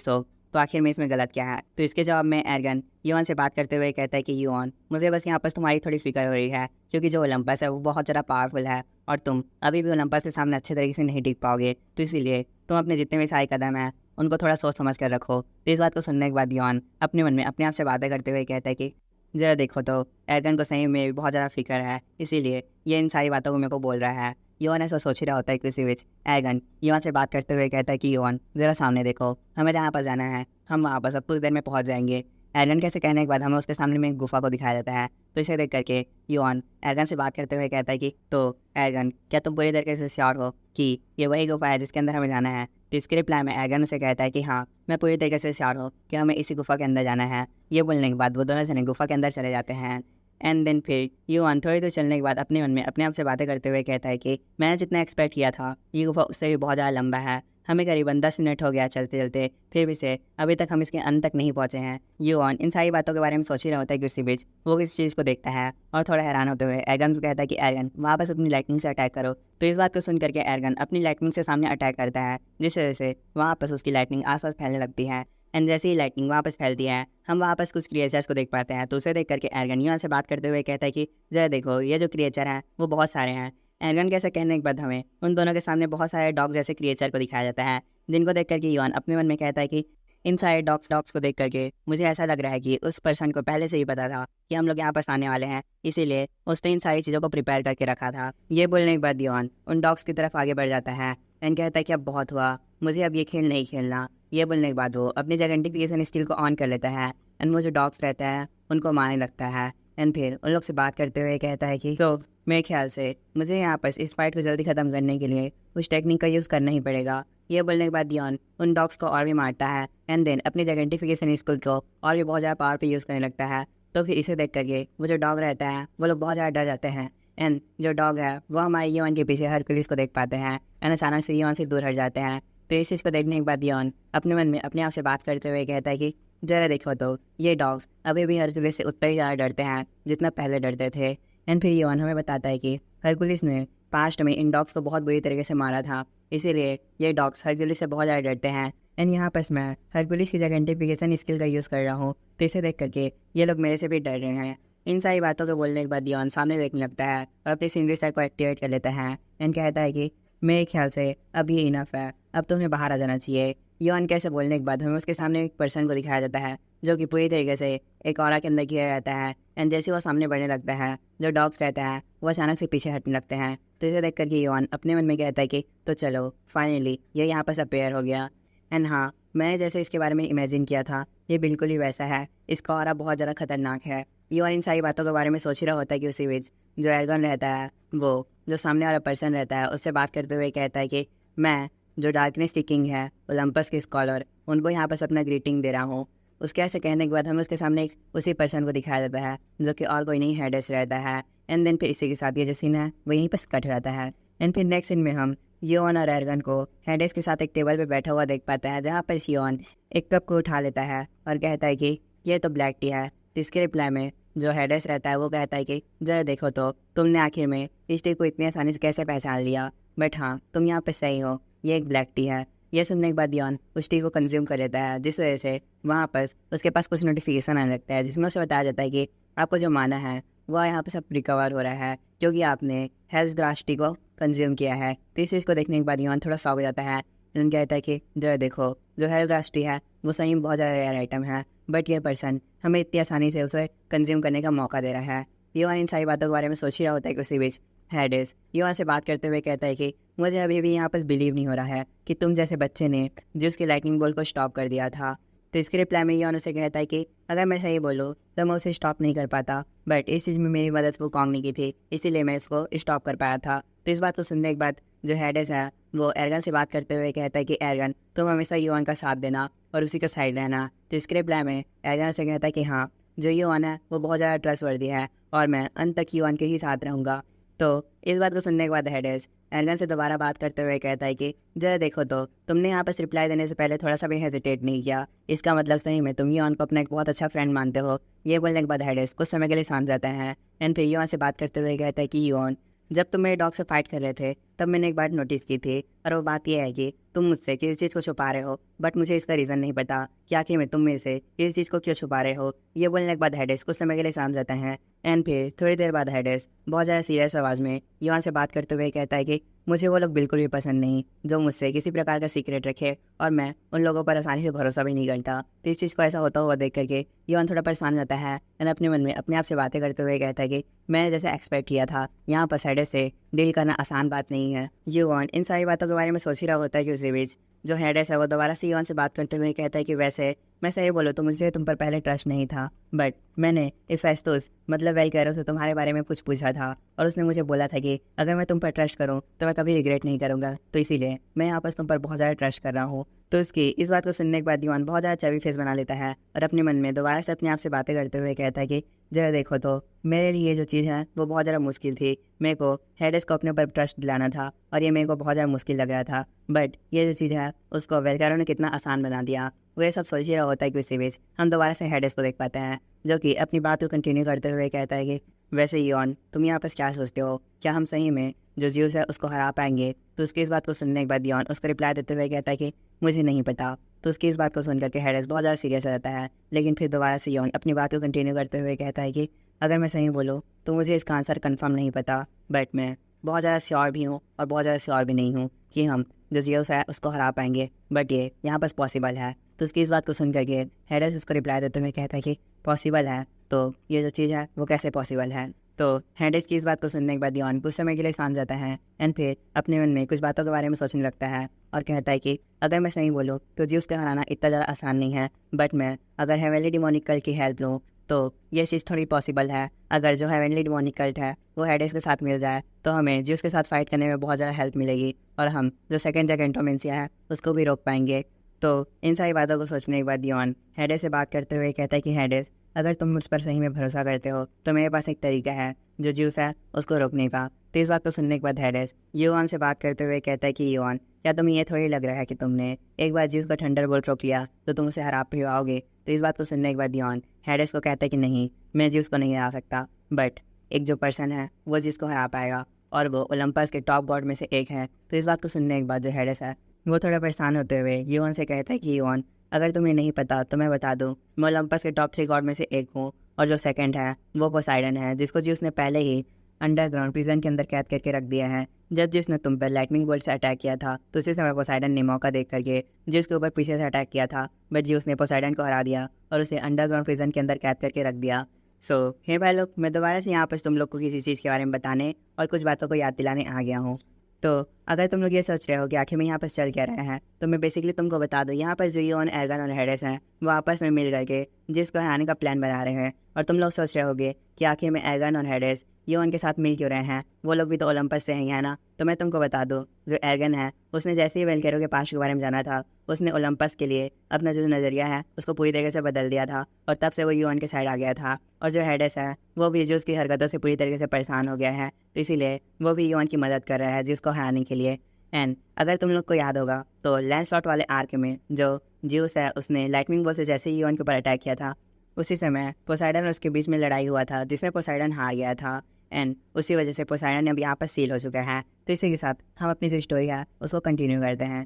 तो आखिर में इसमें गलत क्या है। तो इसके जवाब में एरगन यूऑन से बात करते हुए कहता है कि यूऑन मुझे बस यहाँ पर तुम्हारी थोड़ी फिक्र हो रही है, क्योंकि जो ओलंपस है वो बहुत ज़्यादा पावरफुल है और तुम अभी भी ओलंपस के सामने अच्छे तरीके से नहीं टिक पाओगे। तो इसीलिए तुम अपने जितने भी सारे कदम हैं उनको थोड़ा सोच समझ कर रखो। तो इस बात को सुनने के बाद यूऑन अपने मन में अपने आप से बातें करते हुए कहता है कि ज़रा देखो तो एरगन को सही में बहुत ज़्यादा फिक्र है, इसीलिए ये इन सारी बातों को मेरे को बोल रहा है। यूऑन ऐसा सोच ही रहा होता है किसी बीच एरगन यूऑन से बात करते हुए कहता है कि यूऑन ज़रा सामने देखो, हमें जहाँ पर जाना है हम वहाँ पर सब कुछ देर में पहुँच जाएंगे। एरगन कैसे कहने के बाद हमें उसके सामने में एक गुफा को दिखाया जाता है। तो इसे देख करके यूऑन एरगन से बात करते हुए कहता है कि तो एरगन क्या तुम पूरी तरीके से श्योर हो कि ये वही गुफा है जिसके अंदर हमें जाना है। तो इसके रिप्लाई में एरगन उसे कहता है कि हाँ मैं पूरी तरीके से श्योर हूँ कि हमें इसी गुफा के अंदर जाना है। ये बोलने के बाद वो दोनों जने गुफा के अंदर चले जाते हैं। एंड देन फिर यूऑन थोड़ी दूर चलने के बाद अपने मन में अपने आप से बातें करते हुए कहता है कि मैंने जितना एक्सपेक्ट किया था ये गुफा उससे भी बहुत ज़्यादा लंबा है, हमें करीबन 10 मिनट हो गया चलते चलते, फिर भी से अभी तक हम इसके अंत तक नहीं पहुँचे हैं। यूऑन इन सारी बातों के बारे में सोच ही रहा होता है कि उसी बीच वो किसी चीज़ को देखता है और थोड़ा हैरान होते हुए एरगन को कहता है कि एरगन वापस अपनी लाइटनिंग से अटैक करो। तो इस बात को सुन करके एरगन अपनी लाइटनिंग से सामने अटैक करता है, जिस वजह से वापस उसकी लाइटनिंग आसपास फैलने लगती है। एंड जैसे ही लाइटनिंग वापस फैलती है हम वापस कुछ क्रिएचर्स को देख पाते हैं। तो उसे देख करके एरगन यूऑन से बात करते हुए कहता है कि जरा देखो ये जो क्रिएचर हैं वो बहुत सारे हैं। एरगन कैसे कहने के बाद हमें उन दोनों के सामने बहुत सारे डॉग जैसे क्रिएचर को दिखाया जाता है, जिनको देख करके यूऑन अपने मन में कहता है कि इन सारे डॉग्स को देख करके मुझे ऐसा लग रहा है कि उस पर्सन को पहले से ही पता था कि हम लोग यहाँ पर आने वाले हैं, इसीलिए उसने इन सारी चीज़ों को प्रिपेयर करके रखा था। ये बोलने के बाद यूऑन उन डॉग्स की तरफ आगे बढ़ जाता है एंड कहता है कि अब बहुत हुआ, मुझे अब ये खेल नहीं खेलना। ये बोलने के बाद वो अपनी आइडेंटिफिकेशन स्किल को ऑन कर लेता है एंड वो जो डॉग्स रहते हैं उनको मारने लगता है। एंड फिर उन लोग से बात करते हुए कहता है कि तो मेरे ख्याल से मुझे यहाँ पर इस फाइट को जल्दी ख़त्म करने के लिए उस टेक्निक का यूज़ करना ही पड़ेगा। ये बोलने के बाद यूऑन उन डॉग्स को और भी मारता है एंड देन अपनी आइडेंटिफिकेशन स्किल को और भी बहुत ज़्यादा पावर पे यूज़ करने लगता है। तो फिर इसे देख करके वो जो डॉग रहता है वो लोग बहुत ज़्यादा डर जाते हैं एंड जो डॉग है वो हमारे यूऑन के पीछे हरकुलिस को देख पाते हैं एंड अचानक से यूऑन से दूर हट जाते हैं। तो इस चीज़ को देखने के बाद यूऑन अपने मन में अपने आप से बात करते हुए कहता है कि जरा देखो तो ये डॉग्स अभी भी हरकुलिस से उतना ही ज़्यादा डरते हैं जितना पहले डरते थे। एंड फिर यूऑन हमें बताता है कि हरकुलिस ने पास्ट में इन डॉग्स को बहुत बुरी तरीके से मारा था, इसीलिए ये डॉग्स हरकुलिस से बहुत ज़्यादा डरते हैं एंड यहाँ पर मैं हरकुलिस की जगह आइडेंटिफिकेशन स्किल का यूज़ कर रहा हूँ, तो इसे देख करके ये लोग मेरे से भी डर रहे हैं। इन सारी बातों को बोलने के बाद योन सामने देखने लगता है और अपनी सिंगल साइड को एक्टिवेट कर लेता है एंड कहता है कि मेरे ख्याल से अब ये इनफ है, अब तुम्हें बाहर आ जाना चाहिए। योन कैसे बोलने के बाद हमें उसके सामने एक पर्सन को दिखाया जाता है जो कि पूरी तरीके से एक ऑरा के अंदर घिरा रहता है एंड जैसे वो सामने बढ़ने लगता है, जो डॉग्स रहते हैं वो अचानक से पीछे हटने लगते हैं। तो इसे देख करके योन अपने मन में कहता है कि तो चलो फाइनली ये यहाँ पर सब पेयर हो गया। एंड हाँ, मैंने जैसे इसके बारे में इमेजिन किया था ये बिल्कुल ही वैसा है, इसका ऑरा बहुत ज़्यादा खतरनाक है। योन इन सारी बातों के बारे में सोच ही रहा होता है कि उसी बीच जो एर्गन रहता है वो जो सामने वाला पर्सन रहता है उससे बात करते हुए कहता है कि मैं जो डार्कनेस की किंग है ओलंपस के स्कॉलर उनको यहाँ पर अपना ग्रीटिंग दे रहा हूँ। उसके ऐसे कहने के बाद हमें उसके सामने एक उसी पर्सन को दिखाया जाता है जो कि और कोई नहीं हेडेस रहता है। एंड देन फिर इसी के साथ ये जो सीन है वो यहीं पर कट जाता है। एंड फिर नेक्स्ट सीन में हम योन और एर्गन को हेडेस के साथ एक टेबल पे बैठा हुआ देख पाते हैं, जहाँ पर योन एक कप को उठा लेता है और कहता है कि ये तो ब्लैक टी है। इसके रिप्लाई में जो हेडेस रहता है वो कहता है कि जरा देखो तो तुमने आखिर में इस टी को इतनी आसानी से कैसे पहचान लिया, बट हाँ तुम यहाँ पे सही हो, ये एक ब्लैक टी है। ये सुनने के बाद योन उस टी को कंज्यूम कर लेता है, जिस वजह से वहाँ पर उसके पास कुछ नोटिफिकेशन आने लगता है जिसमें उसे बताया जाता है कि आपको जो माना है वह यहाँ पे सब रिकवर हो रहा है क्योंकि आपने हेल्थ ग्रास टी को कंज्यूम किया है। तो इस चीज़ को देखने के बाद योन थोड़ा शॉक हो जाता है। योन कहता है कि जरा देखो जो हेल्थ ग्रास टी है वो सही में बहुत ज़्यादा रेयर आइटम है, बट ये पर्सन हमें इतनी आसानी से उसे कंज्यूम करने का मौका दे रहा है। योन इन सारी बातों के बारे में सोच ही रहा होता है कि उसी बीच हेडेस योन से बात करते हुए कहता है कि मुझे अभी भी यहाँ पर बिलीव नहीं हो रहा है कि तुम जैसे बच्चे ने जो उसके लाइटनिंग बोल्ट को स्टॉप कर दिया था। तो इसके रिप्लाई में योन उसे कहता है कि अगर मैं सही बोलूँ तो मैं उसे स्टॉप नहीं कर पाता, बट इस चीज़ में मेरी मदद वो कॉन्ग ने की थी, इसीलिए मैं इसको स्टॉप कर पाया था। तो इस बात को सुनने के बाद जो हेडेस है वो एर्गन से बात करते हुए कहता है कि एर्गन तुम हमेशा योन का साथ देना और उसी का साइड रहना। तो इसके रिप्लाई में एर्गन से कहता है कि हाँ जो योन है वो बहुत ज़्यादा ट्रस्टवर्दी है और मैं अंत तक योन के ही साथ रहूँगा। तो इस बात को सुनने के बाद हेडेस एर्गन से दोबारा बात करते हुए कहता है कि जरा देखो तो तुमने यहाँ पर रिप्लाई देने से पहले थोड़ा सा भी हेजिटेट नहीं किया, इसका मतलब सही में तुम योन को अपना एक बहुत अच्छा फ्रेंड मानते हो। ये बोलने के बाद हेडेस कुछ समय के लिए शांत जाता है एंड फिर योन से बात करते हुए कहता है कि योन जब तुम मेरे डॉग से फाइट कर रहे थे तब मैंने एक बात नोटिस की थी, और वो बात यह है कि तुम मुझसे किसी चीज़ को छुपा रहे हो, बट मुझे इसका रीज़न नहीं पता कि आखिर में तुम मेरे से किसी चीज़ को क्यों छुपा रहे हो। ये बोलने के बाद हेडेस कुछ समय के लिए शांत जाता है एंड फिर थोड़ी देर बाद हेडेस बहुत ज़्यादा सीरियस आवाज़ में योन से बात करते हुए कहता है कि मुझे वो लोग बिल्कुल भी पसंद नहीं जो मुझसे किसी प्रकार का सीक्रेट रखे, और मैं उन लोगों पर आसानी से भरोसा भी नहीं करता। तो इस चीज़ को ऐसा होता हुआ देख करके योन थोड़ा परेशान जाता है एंड अपने मन में अपने आप से बातें करते हुए कहता है कि मैंने जैसे एक्सपेक्ट किया था यहाँ पर हेडेस से डील करना आसान बात नहीं है। योन इन सारी बातों के बारे में सोच ही रहा होता है कि उसी बीच जो हेडेस है वो दोबारा से योन से बात करते हुए कहता है कि वैसे मैं सही बोलूँ तो मुझे तुम पर पहले ट्रस्ट नहीं था, बट मैंने इफेस्टोस मतलब वेलकैरो से तुम्हारे बारे में कुछ पूछा था और उसने मुझे बोला था कि अगर मैं तुम पर ट्रस्ट करूँ तो मैं कभी रिग्रेट नहीं करूँगा, तो इसीलिए मैं यहाँ पर तुम पर बहुत ज़्यादा ट्रस्ट कर रहा हूँ। तो उसकी इस बात को सुनने के बाद योन बहुत ज़्यादा चवी फेस बना लेता है और अपने मन में दोबारा से अपने आप से बातें करते हुए कहता है कि जरा देखो तो मेरे लिए जो चीज़ है वो बहुत ज़्यादा मुश्किल थी, मेरे को हेडेस को अपने ऊपर ट्रस्ट दिलाना था और ये मेरे को बहुत ज़्यादा मुश्किल लग रहा था, बट ये जो चीज़ है उसको वेलकैरो ने कितना आसान बना दिया। वो ये सब सोच ही रहा होता है कि इसी बीच हम दोबारा से हेडेस को देख पाते हैं जो कि अपनी बात को कंटिन्यू करते हुए कहता है कि वैसे योन तुम यहाँ पर क्या सोचते हो, क्या हम सही में जो ज्यूस है उसको हरा पाएंगे। तो उसकी इस बात को सुनने के बाद योन उसको रिप्लाई देते हुए कहता है कि मुझे नहीं पता। तो उसकी इस बात को सुनकर के हेडेस बहुत ज़्यादा सीरियस हो जाता है, लेकिन फिर दोबारा से योन अपनी बात को कंटिन्यू करते हुए कहता है कि अगर मैं सही बोलूँ तो मुझे इसका आंसर कंफर्म नहीं पता, बट मैं बहुत ज़्यादा श्योर भी हूँ और बहुत ज़्यादा श्योर भी नहीं हूँ कि हम जो जियोस है उसको हरा पाएंगे, बट ये यहाँ पर पॉसिबल है। तो उसकी इस बात को सुन करके हेडेस उसको रिप्लाई देते हुए कहता है कि पॉसिबल है, तो ये जो चीज़ है वो कैसे पॉसिबल है। तो हेडेस की इस बात को सुनने के बाद योन कुछ समय के लिए शांत जाता है एंड फिर अपने मन में कुछ बातों के बारे में सोचने लगता है और कहता है कि अगर मैं सही बोलूँ तो ज्यूस को हराना इतना ज़्यादा आसान नहीं है, बट मैं अगर हेवनली डिमोनिक कल्ट की हेल्प लूँ तो ये चीज़ थोड़ी पॉसिबल है। अगर जो हेवनली डिमोनिक कल्ट है वो हेडेस के साथ मिल जाए तो हमें ज्यूस के साथ फाइट करने में बहुत ज़्यादा हेल्प मिलेगी और हम जो सेकेंड जगेंटोमेंसिया है उसको भी रोक पाएंगे। तो इन सारी बातों को सोचने के बाद योन हेडेस से बात करते हुए कहता है कि हेडेस अगर तुम मुझ पर सही में भरोसा करते हो तो मेरे पास एक तरीका है जो ज्यूस है उसको रोकने का। तो इस बात को सुनने के बाद हेडेस योन से बात करते हुए कहता है कि योन क्या तुम्हें ये थोड़ी लग रहा है कि तुमने एक बार ज्यूस का थंडरबोल्ट रोक लिया तो तुम उसे हरा भी आओगे। तो इस बात को सुनने के बाद योन हेडेस को कहता है कि नहीं, मैं ज्यूस को नहीं हरा सकता, बट एक जो पर्सन है वो जिसको हरा पाएगा और वो ओलंपस के टॉप गॉड में से एक है। तो इस बात को सुनने के बाद जो हेडेस है वो थोड़ा परेशान होते हुए यून से कहता है कि यून, अगर तुम्हें नहीं पता तो मैं बता दूँ, मैं ओलंपस के टॉप 3 गॉड में से एक हूँ, और जो सेकंड है वो पोसाइडन है, जिसको जिस ने पहले ही अंडरग्राउंड प्रिजन के अंदर कैद करके रख दिया है। जब जिसने तुम पर लाइटनिंग बोल्ट से अटैक किया था तो उसी समय पोसाइडन ने मौका देख करके जिसके ऊपर पीछे से अटैक किया था, बट जी उसने पोसाइडन को हरा दिया और उसे अंडरग्राउंड प्रिजन के अंदर कैद करके रख दिया। हे भाई लोग, मैं दोबारा से यहाँ पर तुम लोग को किसी चीज़ के बारे में बताने और कुछ बातों को याद दिलाने आ गया हूँ। तो अगर तुम लोग ये सोच रहे हो कि आखिर में यहाँ पर चल क्या रहे हैं, तो मैं बेसिकली तुमको बता दूँ, यहाँ पर जो यून, एर्गन और हेडेस हैं वो आपस में मिल करके जिसको हराने का प्लान बना रहे हैं। और तुम लोग सोच रहे होगे कि आखिर में एर्गन और हेडेस यून के साथ मिल क्यों रहे हैं, वो लोग भी तो ओलंपस से ही है ना। तो मैं तुमको बता दूँ, जो एर्गन है उसने जैसे ही वेलकेरो के पास के बारे में जाना था, उसने ओलंपस के लिए अपना जो नज़रिया है उसको पूरी तरीके से बदल दिया था, और तब से वो यून के साइड आ गया था। और जो हेडेस है वो भी जो उसकी हरकतों से पूरी तरीके से परेशान हो गया है, तो इसीलिए वो भी यून की मदद कर रहा है जिसको हराने के लिए। एंड अगर तुम लोग को याद होगा तो लैंसलॉट वाले आर्क में जो ज्यूस है उसने लाइटनिंग बॉल से जैसे ही यून के ऊपर अटैक किया था, उसी समय पोसाइडन और उसके बीच में लड़ाई हुआ था जिसमें पोसाइडन हार गया था। एंड उसी वजह से पोसाइडन अब यहाँ पर सील हो चुका है। तो इसी के साथ हम अपनी जो स्टोरी है उसको कंटिन्यू करते हैं।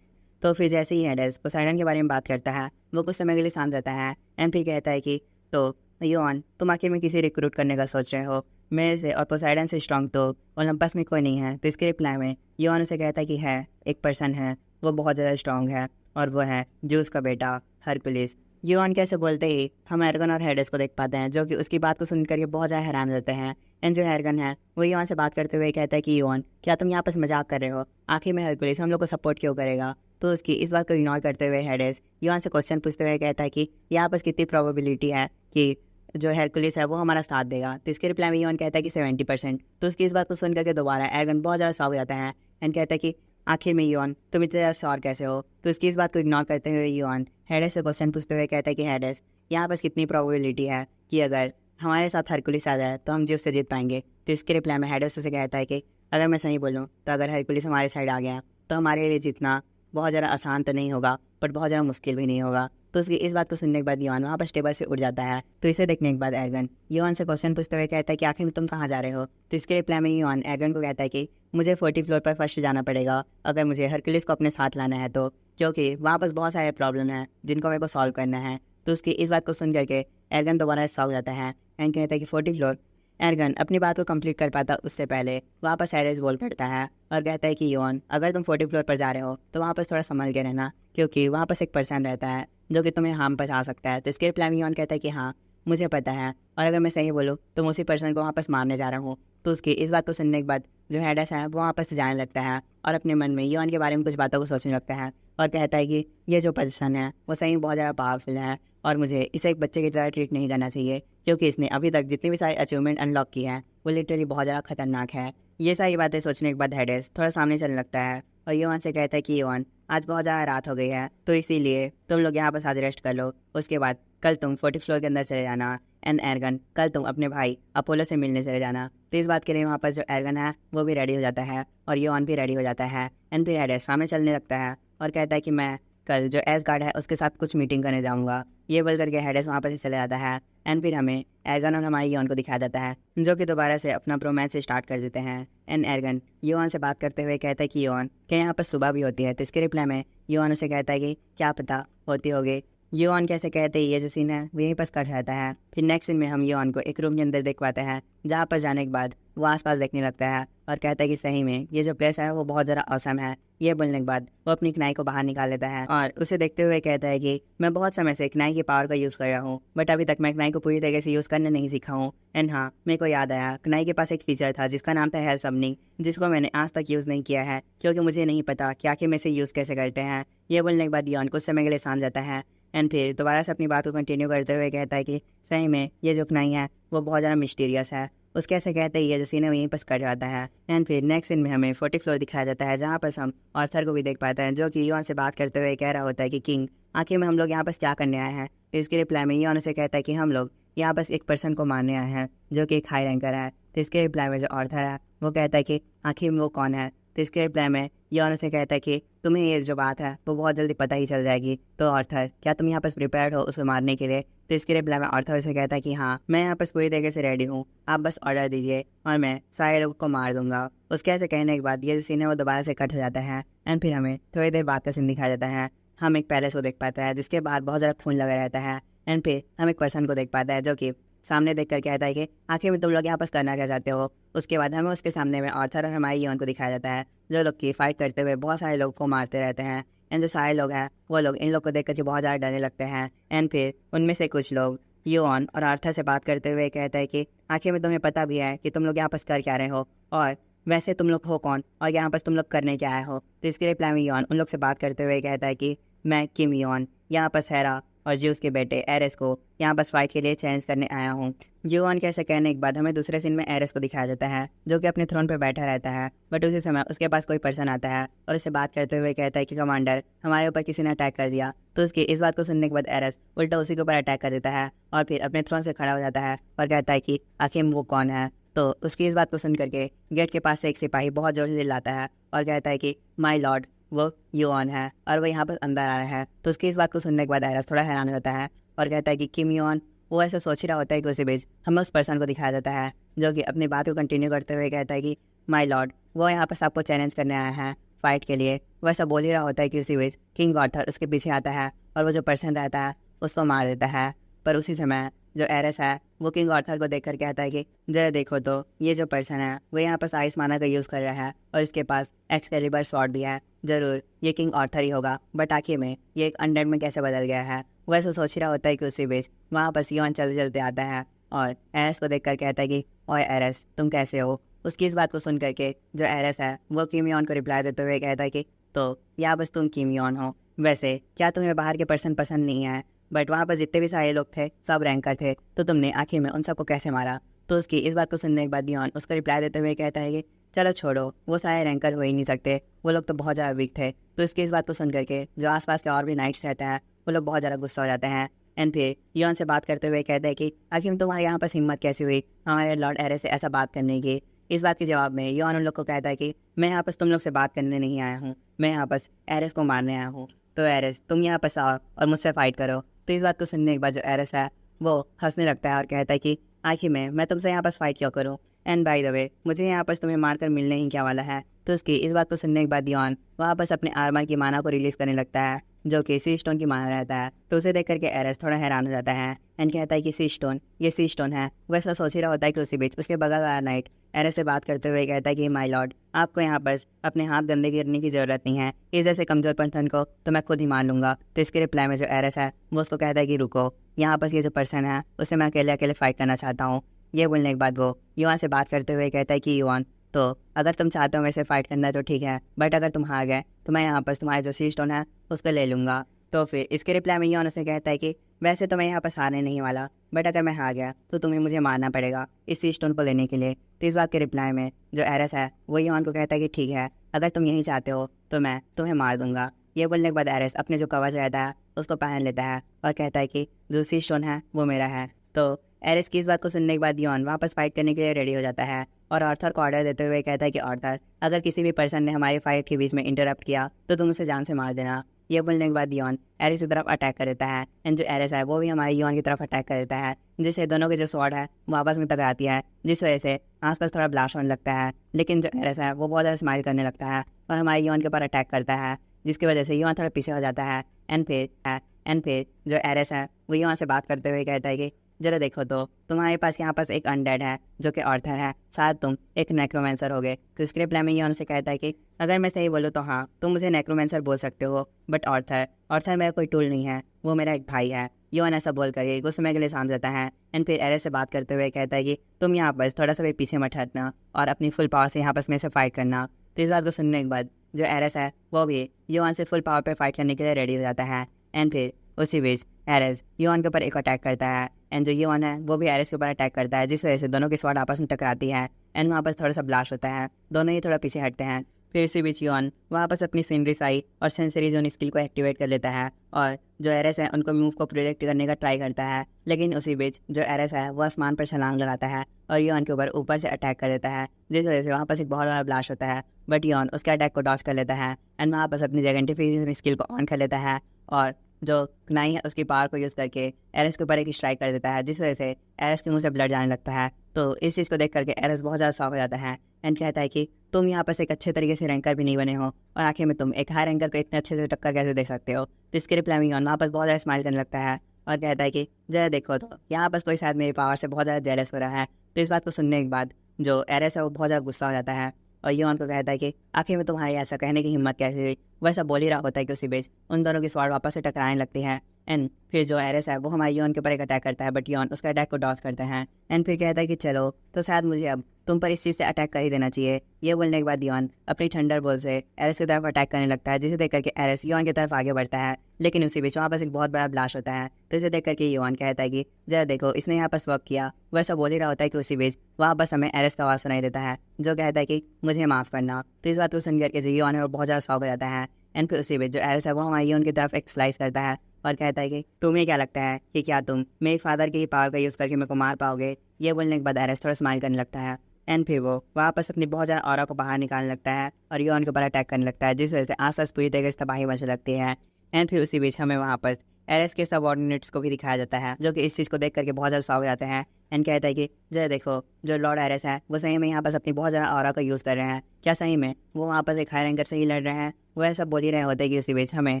तो फिर जैसे ही हेडेस पोसाइडन के बारे में बात करता है, वो कुछ समय के लिए शांत रहता है एंड फिर कहता है कि तो यून, तुम आखिर में किसी रिक्रूट करने का सोच रहे हो, मेरे से और पोसाइडन से स्ट्रॉन्ग तो ओलंपस में कोई नहीं है। तो इसके रिप्लाई में यून उसे कहता है कि है, एक पर्सन है, वो बहुत ज़्यादा स्ट्रॉन्ग है, और वो है जूस का बेटा हरकुलिस। यून कैसे बोलते ही हम एर्गन और हेडेस को देख पाते हैं, जो कि उसकी बात को सुनकर ये बहुत ज़्यादा हैरान रहते हैं। एंड जो एर्गन है वो यून से बात करते हुए कहता है कि यून, क्या तुम यहाँ पर मजाक कर रहे हो, आखिर में हरकुलिस हम लोग को सपोर्ट क्यों करेगा। तो उसकी इस बात को इग्नोर करते हुए हेडेस यून से क्वेश्चन पूछते हुए कहता है कि यहाँ पर कितनी प्रोबेबिलिटी है कि जो हरकुलिस है वो हमारा साथ देगा। तो इसके रिप्लाई में यून कहता है कि 70%। तो उसकी इस बात को सुन करके दोबारा एर्गन बहुत ज़्यादा शॉक हो जाता है एंड कहता है कि आखिर में यून, तुम इतने ज़्यादा श्योर कैसे हो। तो इसकी इस बात को इग्नोर करते हुए यून हेडेस से क्वेश्चन पूछते हुए कहता है कि हेडेस, यहाँ पर कितनी प्रोबेबिलिटी है कि अगर हमारे साथ हरकुलिस आ जाए तो हम जीव से जीत पाएंगे। तो इसके रिप्लाई में हेडेस से कहता है कि अगर मैं सही बोलूँ तो अगर हरकुलिस हमारे साइड आ गया तो हमारे लिए जीतना बहुत ज़्यादा आसान तो नहीं होगा, बट बहुत ज़्यादा मुश्किल भी नहीं होगा। तो उसकी इस बात को सुनने के बाद यून वहाँ पर टेबल से उठ जाता है। तो इसे देखने के बाद एर्गन यून से क्वेश्चन पूछते हुए कहता है कि आखिर में तुम कहाँ जा रहे हो। तो इसके रिप्लाई में यून एर्गन को कहता है कि मुझे 40 फ्लोर पर फर्स्ट जाना पड़ेगा अगर मुझे हरकुलिस को अपने साथ लाना है, तो क्योंकि वहाँ पर बहुत सारे प्रॉब्लम हैं जिनको मेरे को सॉल्व करना है। तो उसकी इस बात को सुन करके एर्गन दोबारा शॉक हो जाता है एंड कहता है कि 40 फ्लोर। एर्गन अपनी बात को कंप्लीट कर पाता उससे पहले वहाँ पर हेडेस बोल करता है और कहता है कि यून, अगर तुम 40 फ्लोर पर जा रहे हो तो वहाँ पर थोड़ा संभल के रहना, क्योंकि वहाँ पर एक पर्सन रहता है जो कि तुम्हें हार्म पहुंचा सकता है। तो इसके रिप्लाई में यून कहता है कि हाँ, मुझे पता है, और अगर मैं सही बोलूँ तो मैं उसी पर्सन को वहाँ पर मारने जा रहा हूँ। तो उसकी इस बात को सुनने के बाद जो हेडेस है वो वहाँ पर से जाने लगता है और अपने मन में यून के बारे में कुछ बातों को सोचने लगता है और कहता है कि ये जो पर्सन है वो सही बहुत ज़्यादा पावरफुल है और मुझे इसे एक बच्चे की तरह ट्रीट नहीं करना चाहिए, क्योंकि इसने अभी तक जितनी भी सारी अचीवमेंट अनलॉक की है वो लिटरली बहुत ज़्यादा खतरनाक है। ये सारी बातें सोचने के बाद हेडेस थोड़ा सामने चलने लगता है और यून से कहता है कि यून, आज बहुत ज़्यादा रात हो गई है, तो इसीलिए तुम लोग यहाँ बस आज रेस्ट कर लो, उसके बाद कल तुम 40 फ्लोर के अंदर चले जाना। एंड एर्गन, कल तुम अपने भाई अपोलो से मिलने चले जाना। तो इस बात के लिए वहाँ पर जो एर्गन है वो भी रेडी हो जाता है और यून भी रेडी हो जाता है एंड फिर हेडेस सामने चलने लगता है और कहता है कि मैं कल जो एसगार्ड है उसके साथ कुछ मीटिंग करने जाऊँगा। ये बोल करके हेडेस वहाँ पर से चले जाता है एंड फिर हमें एर्गन और हमारे यून को दिखाया जाता है जो कि दोबारा से अपना प्रोमैच स्टार्ट कर देते हैं। एंड एर्गन यून से बात करते हुए कहता है कि यून, क्या यहाँ पर सुबह भी होती है। तो इसके रिप्लाई में यून उसे कहता है कि क्या पता होती होगी। यून कैसे कहते ही ये जो सीन है वो यहीं पर कट रहता है। फिर नेक्स्ट सीन में हम यून को एक रूम के अंदर देख पाते हैं जहाँ पर जाने के बाद वो आसपास देखने लगता है और कहता है कि सही में ये जो प्लेस है वो बहुत ज़्यादा औसम है। ये बोलने के बाद वो अपनी कनाई को बाहर निकाल लेता है और उसे देखते हुए कहता है कि मैं बहुत समय से कनाई की पावर का यूज़ कर रहा हूँ, बट अभी तक मैं कनाई को पूरी तरीके से यूज़ करने नहीं सीखा हूँ। एंड हाँ, मेरे को याद आया, कनाई के पास एक फीचर था जिसका नाम था हेयर सबनिंग, जिसको मैंने आज तक यूज़ नहीं किया है क्योंकि मुझे नहीं पता कि आखिर में इसे यूज़ कैसे करते हैं। ये बोलने के बाद यून कुछ समय के लिए शांत जाता है एंड फिर दोबारा से अपनी बात को कंटिन्यू करते हुए कहता है कि सही में ये जो कनाई है वो बहुत ज़्यादा मिस्टीरियस है। उसके ऐसे कहते ही ये जो सीन है वहीं पर कट जाता है एंड फिर नेक्स्ट सीन में हमें 40 फ्लोर दिखाया जाता है जहाँ पर हम आर्थर को भी देख पाते हैं जो कि यून से बात करते हुए कह रहा होता है कि किंग, आखिर में हम लोग यहाँ पर क्या करने आए हैं। तो इसके रिप्लाई में यून से कहता है कि हम लोग यहाँ बस एक पर्सन को मारने आए हैं जो कि एक हाई रैंकर है। तो इसके रिप्लाई में जो आर्थर है वो कहता है कि आखिर में वो कौन है। तो इसके रिप्लाई में यून से कहता है कि तुम्हें ये जो बात है वो बहुत जल्दी पता ही चल जाएगी। तो आर्थर, क्या तुम यहाँ पर प्रिपेयर्ड हो उसे मारने के लिए? तो इसके रिप्लाई में आर्थर उसे कहता है कि हाँ, मैं यहाँ पर पूरी तरीके से रेडी हूँ, आप बस ऑर्डर दीजिए और मैं सारे लोगों को मार दूंगा। उसके ऐसे कहने के बाद ये जो सीन है वो दोबारा से कट हो जाता है एंड फिर हमें थोड़ी देर बाद का सीन दिखाया जाता है। हम एक पैलेस को देख पाते हैं जिसके बाहर बहुत ज़्यादा खून लगा रहता है एंड फिर हम एक पर्सन को देख पाते हैं जो कि सामने देख कर कहता है कि आखिर में तुम लोग यहाँ पर करना क्या चाहते हो। उसके बाद हमें उसके सामने में आर्थर और हमारी को दिखाया जाता है जो लोग की फाइट करते हुए बहुत सारे लोग को मारते रहते हैं एंड जो सारे लोग हैं वो लोग इन लोग को देख करके बहुत ज़्यादा डरने लगते हैं एंड फिर उनमें से कुछ लोग योन और आर्थर से बात करते हुए कहता है कि आखिर में तुम्हें पता भी है कि तुम लोग यहाँ पर कर क्या रहे हो और वैसे तुम लोग हो कौन और यहाँ पर तुम लोग करने क्या आए हो। तो इसके रिप्लाई में योन उन लोग से बात करते हुए कहता है कि मैं किम योन यहाँ पर हेरा और ज्यूस के बेटे एरेस को यहाँ बस फाइट के लिए चैलेंज करने आया हूँ। योन के ऐसे कहने के बाद हमें दूसरे सीन में एरेस को दिखाया जाता है जो कि अपने थ्रोन पर बैठा रहता है, बट उसी समय उसके पास कोई पर्सन आता है और उससे बात करते हुए कहता है कि कमांडर, हमारे ऊपर किसी ने अटैक कर दिया। तो उसकी इस बात को सुनने के बाद एरेस उल्टा उसी के ऊपर अटैक कर देता है और फिर अपने थ्रोन से खड़ा हो जाता है और कहता है कि आखिर वो कौन है। तो उसकी इस बात को सुन करके गेट के पास से एक सिपाही बहुत जोर से चिल्लाता है और कहता है कि माय लॉर्ड, वो योन है और वो यहाँ पर अंदर आ रहा है। तो उसकी इस बात को सुनने के बाद एरेस थोड़ा हैरान होता है और कहता है कि किम योन। वो ऐसा सोच ही रहा होता है कि उसी बीच हमें उस पर्सन को दिखाया जाता है जो कि अपनी बात को कंटिन्यू करते हुए कहता है कि माय लॉर्ड, वो यहाँ पर सबको चैलेंज करने आया है फाइट के लिए। वो ऐसा बोल ही रहा होता है कि उसी बीच किंग आर्थर उसके पीछे आता है और वो जो पर्सन रहता है उसको मार देता है। पर उसी समय जो एरेस है वो किंग आर्थर को देखकर कहता है कि जरा देखो तो ये जो पर्सन है वो यहाँ पर आइस माना का यूज़ कर रहा है और इसके पास एक्सकेलिबर स्वॉर्ड भी है, ज़रूर ये किंग आर्थर ही होगा, बट आखिर में ये एक अनडेड में कैसे बदल गया है। वैसे सोच ही रहा होता है कि उसी बीच वहाँ पर योन चलते चलते आता है और एरेस को देखकर कहता है कि ओए एरेस, तुम कैसे हो। उसकी इस बात को सुन करके जो एरेस है वो किम योन को रिप्लाई देते हुए कहता है कि तो या बस तुम किम योन हो, वैसे क्या तुम्हें बाहर के पर्सन पसंद नहीं है, बट वहाँ पर जितने भी सारे लोग थे सब रैंकर थे, तो तुमने आखिर में उन सबको कैसे मारा। तो उसकी इस बात को सुनने के बाद योन उसको रिप्लाई देते हुए कहता है कि चलो छोड़ो, वो सारे रैंकर हो ही नहीं सकते, वो लोग तो बहुत ज़्यादा वीक थे। तो इसकी इस बात को सुन करके जो आसपास के और भी नाइट्स रहते हैं वो लोग बहुत ज़्यादा गुस्सा हो जाते हैं एंड फिर योन से बात करते हुए कहते हैं कि आखिर में तुम्हारे यहाँ पर हिम्मत कैसे हुई हमारे लॉर्ड एरेस से ऐसा बात करने की। इस बात के जवाब में योन उन लोग को कहता है कि मैं यहाँ पर तुम लोग से बात करने नहीं आया हूँ, मैं यहाँ पर एरेस को मारने आया हूँ। तो एरेस, तुम यहाँ पर आओ और मुझसे फाइट करो। तो इस बात को सुनने के बाद जो एरेस है वो हंसने लगता है और कहता है कि आखिर में मैं तुमसे यहाँ पर फाइट क्यों करूँ, एंड बाय द वे मुझे यहाँ पर तुम्हें मारकर मिलने ही क्या वाला है। तो उसकी इस बात को सुनने के बाद योन वापस अपने आर्मर की माना को रिलीज़ करने लगता है जो कि सी स्टोन की माना रहता है। तो उसे देख करके एरेस थोड़ा हैरान हो जाता है एंड कहता है कि सी स्टोन, ये सी स्टोन है। वैसा सोच ही रहा होता है कि उसी बीच उसके बगल वाला नाइट एरेस से बात करते हुए कहता है कि माय लॉर्ड, आपको यहाँ पर अपने हाथ गंदे करने की ज़रूरत नहीं है, इस जैसे कमज़ोर पर्सन को तो मैं खुद ही मान लूँगा। तो इसके रिप्लाई में जो एरेस है वो उसको कहता है कि रुको, यहाँ पर ये जो पर्सन है उसे मैं अकेले अकेले फाइट करना चाहता हूँ। ये बोलने के बाद वो युवान से बात करते हुए कहता है कि युवान, तो अगर तुम चाहते हो मेरे से फाइट करना तो ठीक है, बट अगर तुम हार गए तो मैं यहाँ पर तुम्हारे जो सी स्टोन है उसको ले लूँगा। तो फिर इसके रिप्लाई में युवान उसे कहता है कि वैसे तो मैं यहाँ पर हारने नहीं वाला, बट अगर मैं हार गया तो तुम्हें मुझे मारना पड़ेगा इस सी स्टोन को लेने के लिए। तो इस बात के रिप्लाई में जो एरेस है वो युवान को कहता है कि ठीक है, अगर तुम यही चाहते हो तो मैं तुम्हें मार दूंगा। ये बोलने के बाद एरेस अपने जो कवच रहता है उसको पहन लेता है और कहता है कि जो सी स्टोन है वो मेरा है। तो एरेस की इस बात को सुनने के बाद योन वापस फाइट करने के लिए रेडी हो जाता है और आर्थर को ऑर्डर देते हुए कहता है कि आर्थर, अगर किसी भी पर्सन ने हमारी फाइट के बीच में इंटरप्ट किया तो तुम उसे जान से मार देना। ये बोलने के बाद योन एरेस की तरफ अटैक कर देता है एंड जो एरेस है वो भी हमारे योन की तरफ अटैक कर देता है, जिससे दोनों के जो स्वॉर्ड है वो आपस में टकराती है, जिस वजह से आसपास थोड़ा ब्लास्ट होने लगता है। लेकिन जो एरेस है वो बहुत ज़्यादा स्माइल करने लगता है और हमारे योन के ऊपर अटैक करता है, जिसकी वजह से योन थोड़ा पीछे हो जाता है। एंड फिर जो एरेस है वो योन से बात करते हुए कहता है कि जरा देखो तो तुम्हारे पास यहाँ पास एक अनडेड है जो कि आर्थर है, शायद तुम एक नेक्रोमेंसर हो गए। तो इसके रिप्लाई में योन से कहता है कि अगर मैं सही बोलूँ तो हाँ, तुम मुझे नेक्रोमेंसर बोल सकते हो, बट आर्थर मेरा कोई टूल नहीं है, वो मेरा एक भाई है। योन ऐसा बोल कर कुछ समय के लिए शांत जाता है एंड फिर एरेस से बात करते हुए कहता है कि तुम यहाँ पर थोड़ा सा भी पीछे मत हटना और अपनी फुल पावर से यहाँ पर मेरे से फाइट करना। तो इस बात को सुनने के बाद जो एरेस है वो भी योन से फुल पावर पर फाइट करने के लिए रेडी हो जाता है एंड फिर उसी बीच एरेस योन के ऊपर एक अटैक करता है एंड जो योन है वो भी एरेस के ऊपर अटैक करता है, जिस वजह से दोनों की स्वॉर्ड आपस में टकराती है एंड वहाँ पर थोड़ा सा ब्लास्ट होता है, दोनों ही थोड़ा पीछे हटते हैं। फिर इसी बीच योन वापस अपनी सीनरी साई और सेंसरी जोन स्किल को एक्टिवेट कर लेता है और जो एरेस है उनको मूव को प्रोजेक्ट करने का ट्राई करता है। लेकिन उसी बीच जो एरेस है वो आसमान पर छलांग लगाता है और योन के ऊपर से अटैक कर देता है, जिस वजह से वहाँ पर एक बहुत बड़ा ब्लास्ट होता है। बट योन उसके अटैक को डॉज कर लेता है एंड वहाँ पर अपनी जैगेंटिफिकेशन स्किल को ऑन कर लेता है और जो नाई है उसकी पावर को यूज़ करके एरेस के ऊपर एक स्ट्राइक कर देता है, जिस वजह से एरेस के मुंह से ब्लड जाने लगता है। तो इस चीज़ को देख करके एरेस बहुत ज़्यादा शॉक हो जाता है एंड कहता है कि तुम यहाँ पर एक अच्छे तरीके से रैंकर भी नहीं बने हो और आखिर में तुम एक हाई रैंकर को इतने अच्छे से टक्कर कैसे दे सकते हो। तो इसके रिप्लाई में योन वहाँ पर बहुत ज़्यादा स्माइल करने लगता है और कहता है कि जरा देखो तो यहाँ पर कोई शायद मेरी पावर से बहुत ज़्यादा जेलस हो रहा है। तो इस बात को सुनने के बाद जो एरेस है वो बहुत ज़्यादा गुस्सा हो जाता है और योन को कहता है कि आखिर में तुम्हारी ऐसा कहने की हिम्मत कैसे हुई। वैसा बोल ही रहा होता है कि उसी बीच उन दोनों की स्वॉर्ड वापस से टकराने लगती है एंड फिर जो एरेस है वो हमारे योन के ऊपर एक अटैक करता है, बट योन उसका अटैक को डॉज करता है एंड फिर कहता है कि चलो तो शायद मुझे अब तुम पर इस चीज़ से अटैक कर ही देना चाहिए। ये बोलने के बाद योन अपनी थंडर बॉल से एरेस की तरफ अटैक करने लगता है, जिसे देख करके एरेस योन की तरफ आगे बढ़ता है। लेकिन उसी बीच वहाँ पर एक बहुत बड़ा ब्लास्ट होता है, तो इसे देख करके योन कहता है कि जरा देखो इसने यहाँ पर वर्क किया। वैसा बोल ही रहा होता है कि उसी बीच वहाँ पर हमें एरेस का आवाज़ सुनाई देता है जो कहता है कि मुझे माफ़ करना। तो इस बात को सुन करके जो योन है वो बहुत ज़्यादा शॉक हो जाता है एंड फिर उसी बीच जो एरेस है वो हमारी योन की तरफ एक स्लाइस करता है और कहता है कि तुम्हें क्या लगता है कि क्या तुम मेरे फादर की पावर का यूज़ करके मेरे को मार पाओगे। ये बोलने के बाद एरेस थोड़ा स्माइल करने लगता है एंड फिर वो वापस अपनी बहुत ज़्यादा ऑरा को बाहर निकालने लगता है और योन के ऊपर अटैक करने लगता है, जिस वजह से आसपास पूरी तरीके से तबाही मचने लगती है। एंड फिर उसी बीच हमें वहाँ पर एरेस के सबऑर्डिनेट्स को भी दिखाया जाता है जो कि इस चीज़ को देख करके बहुत ज़्यादा शॉक हो जाते हैं एंड कहता है कि जरा देखो जो लॉर्ड एरेस है वो सही में यहाँ पर अपनी बहुत ज़्यादा ऑरा का यूज़ कर रहे हैं। क्या सही में वो वहाँ पर एक हाई रैंकर से ही लड़ रहे हैं। वो ऐसा बोल ही रहे होते हैं कि उसी बीच हमें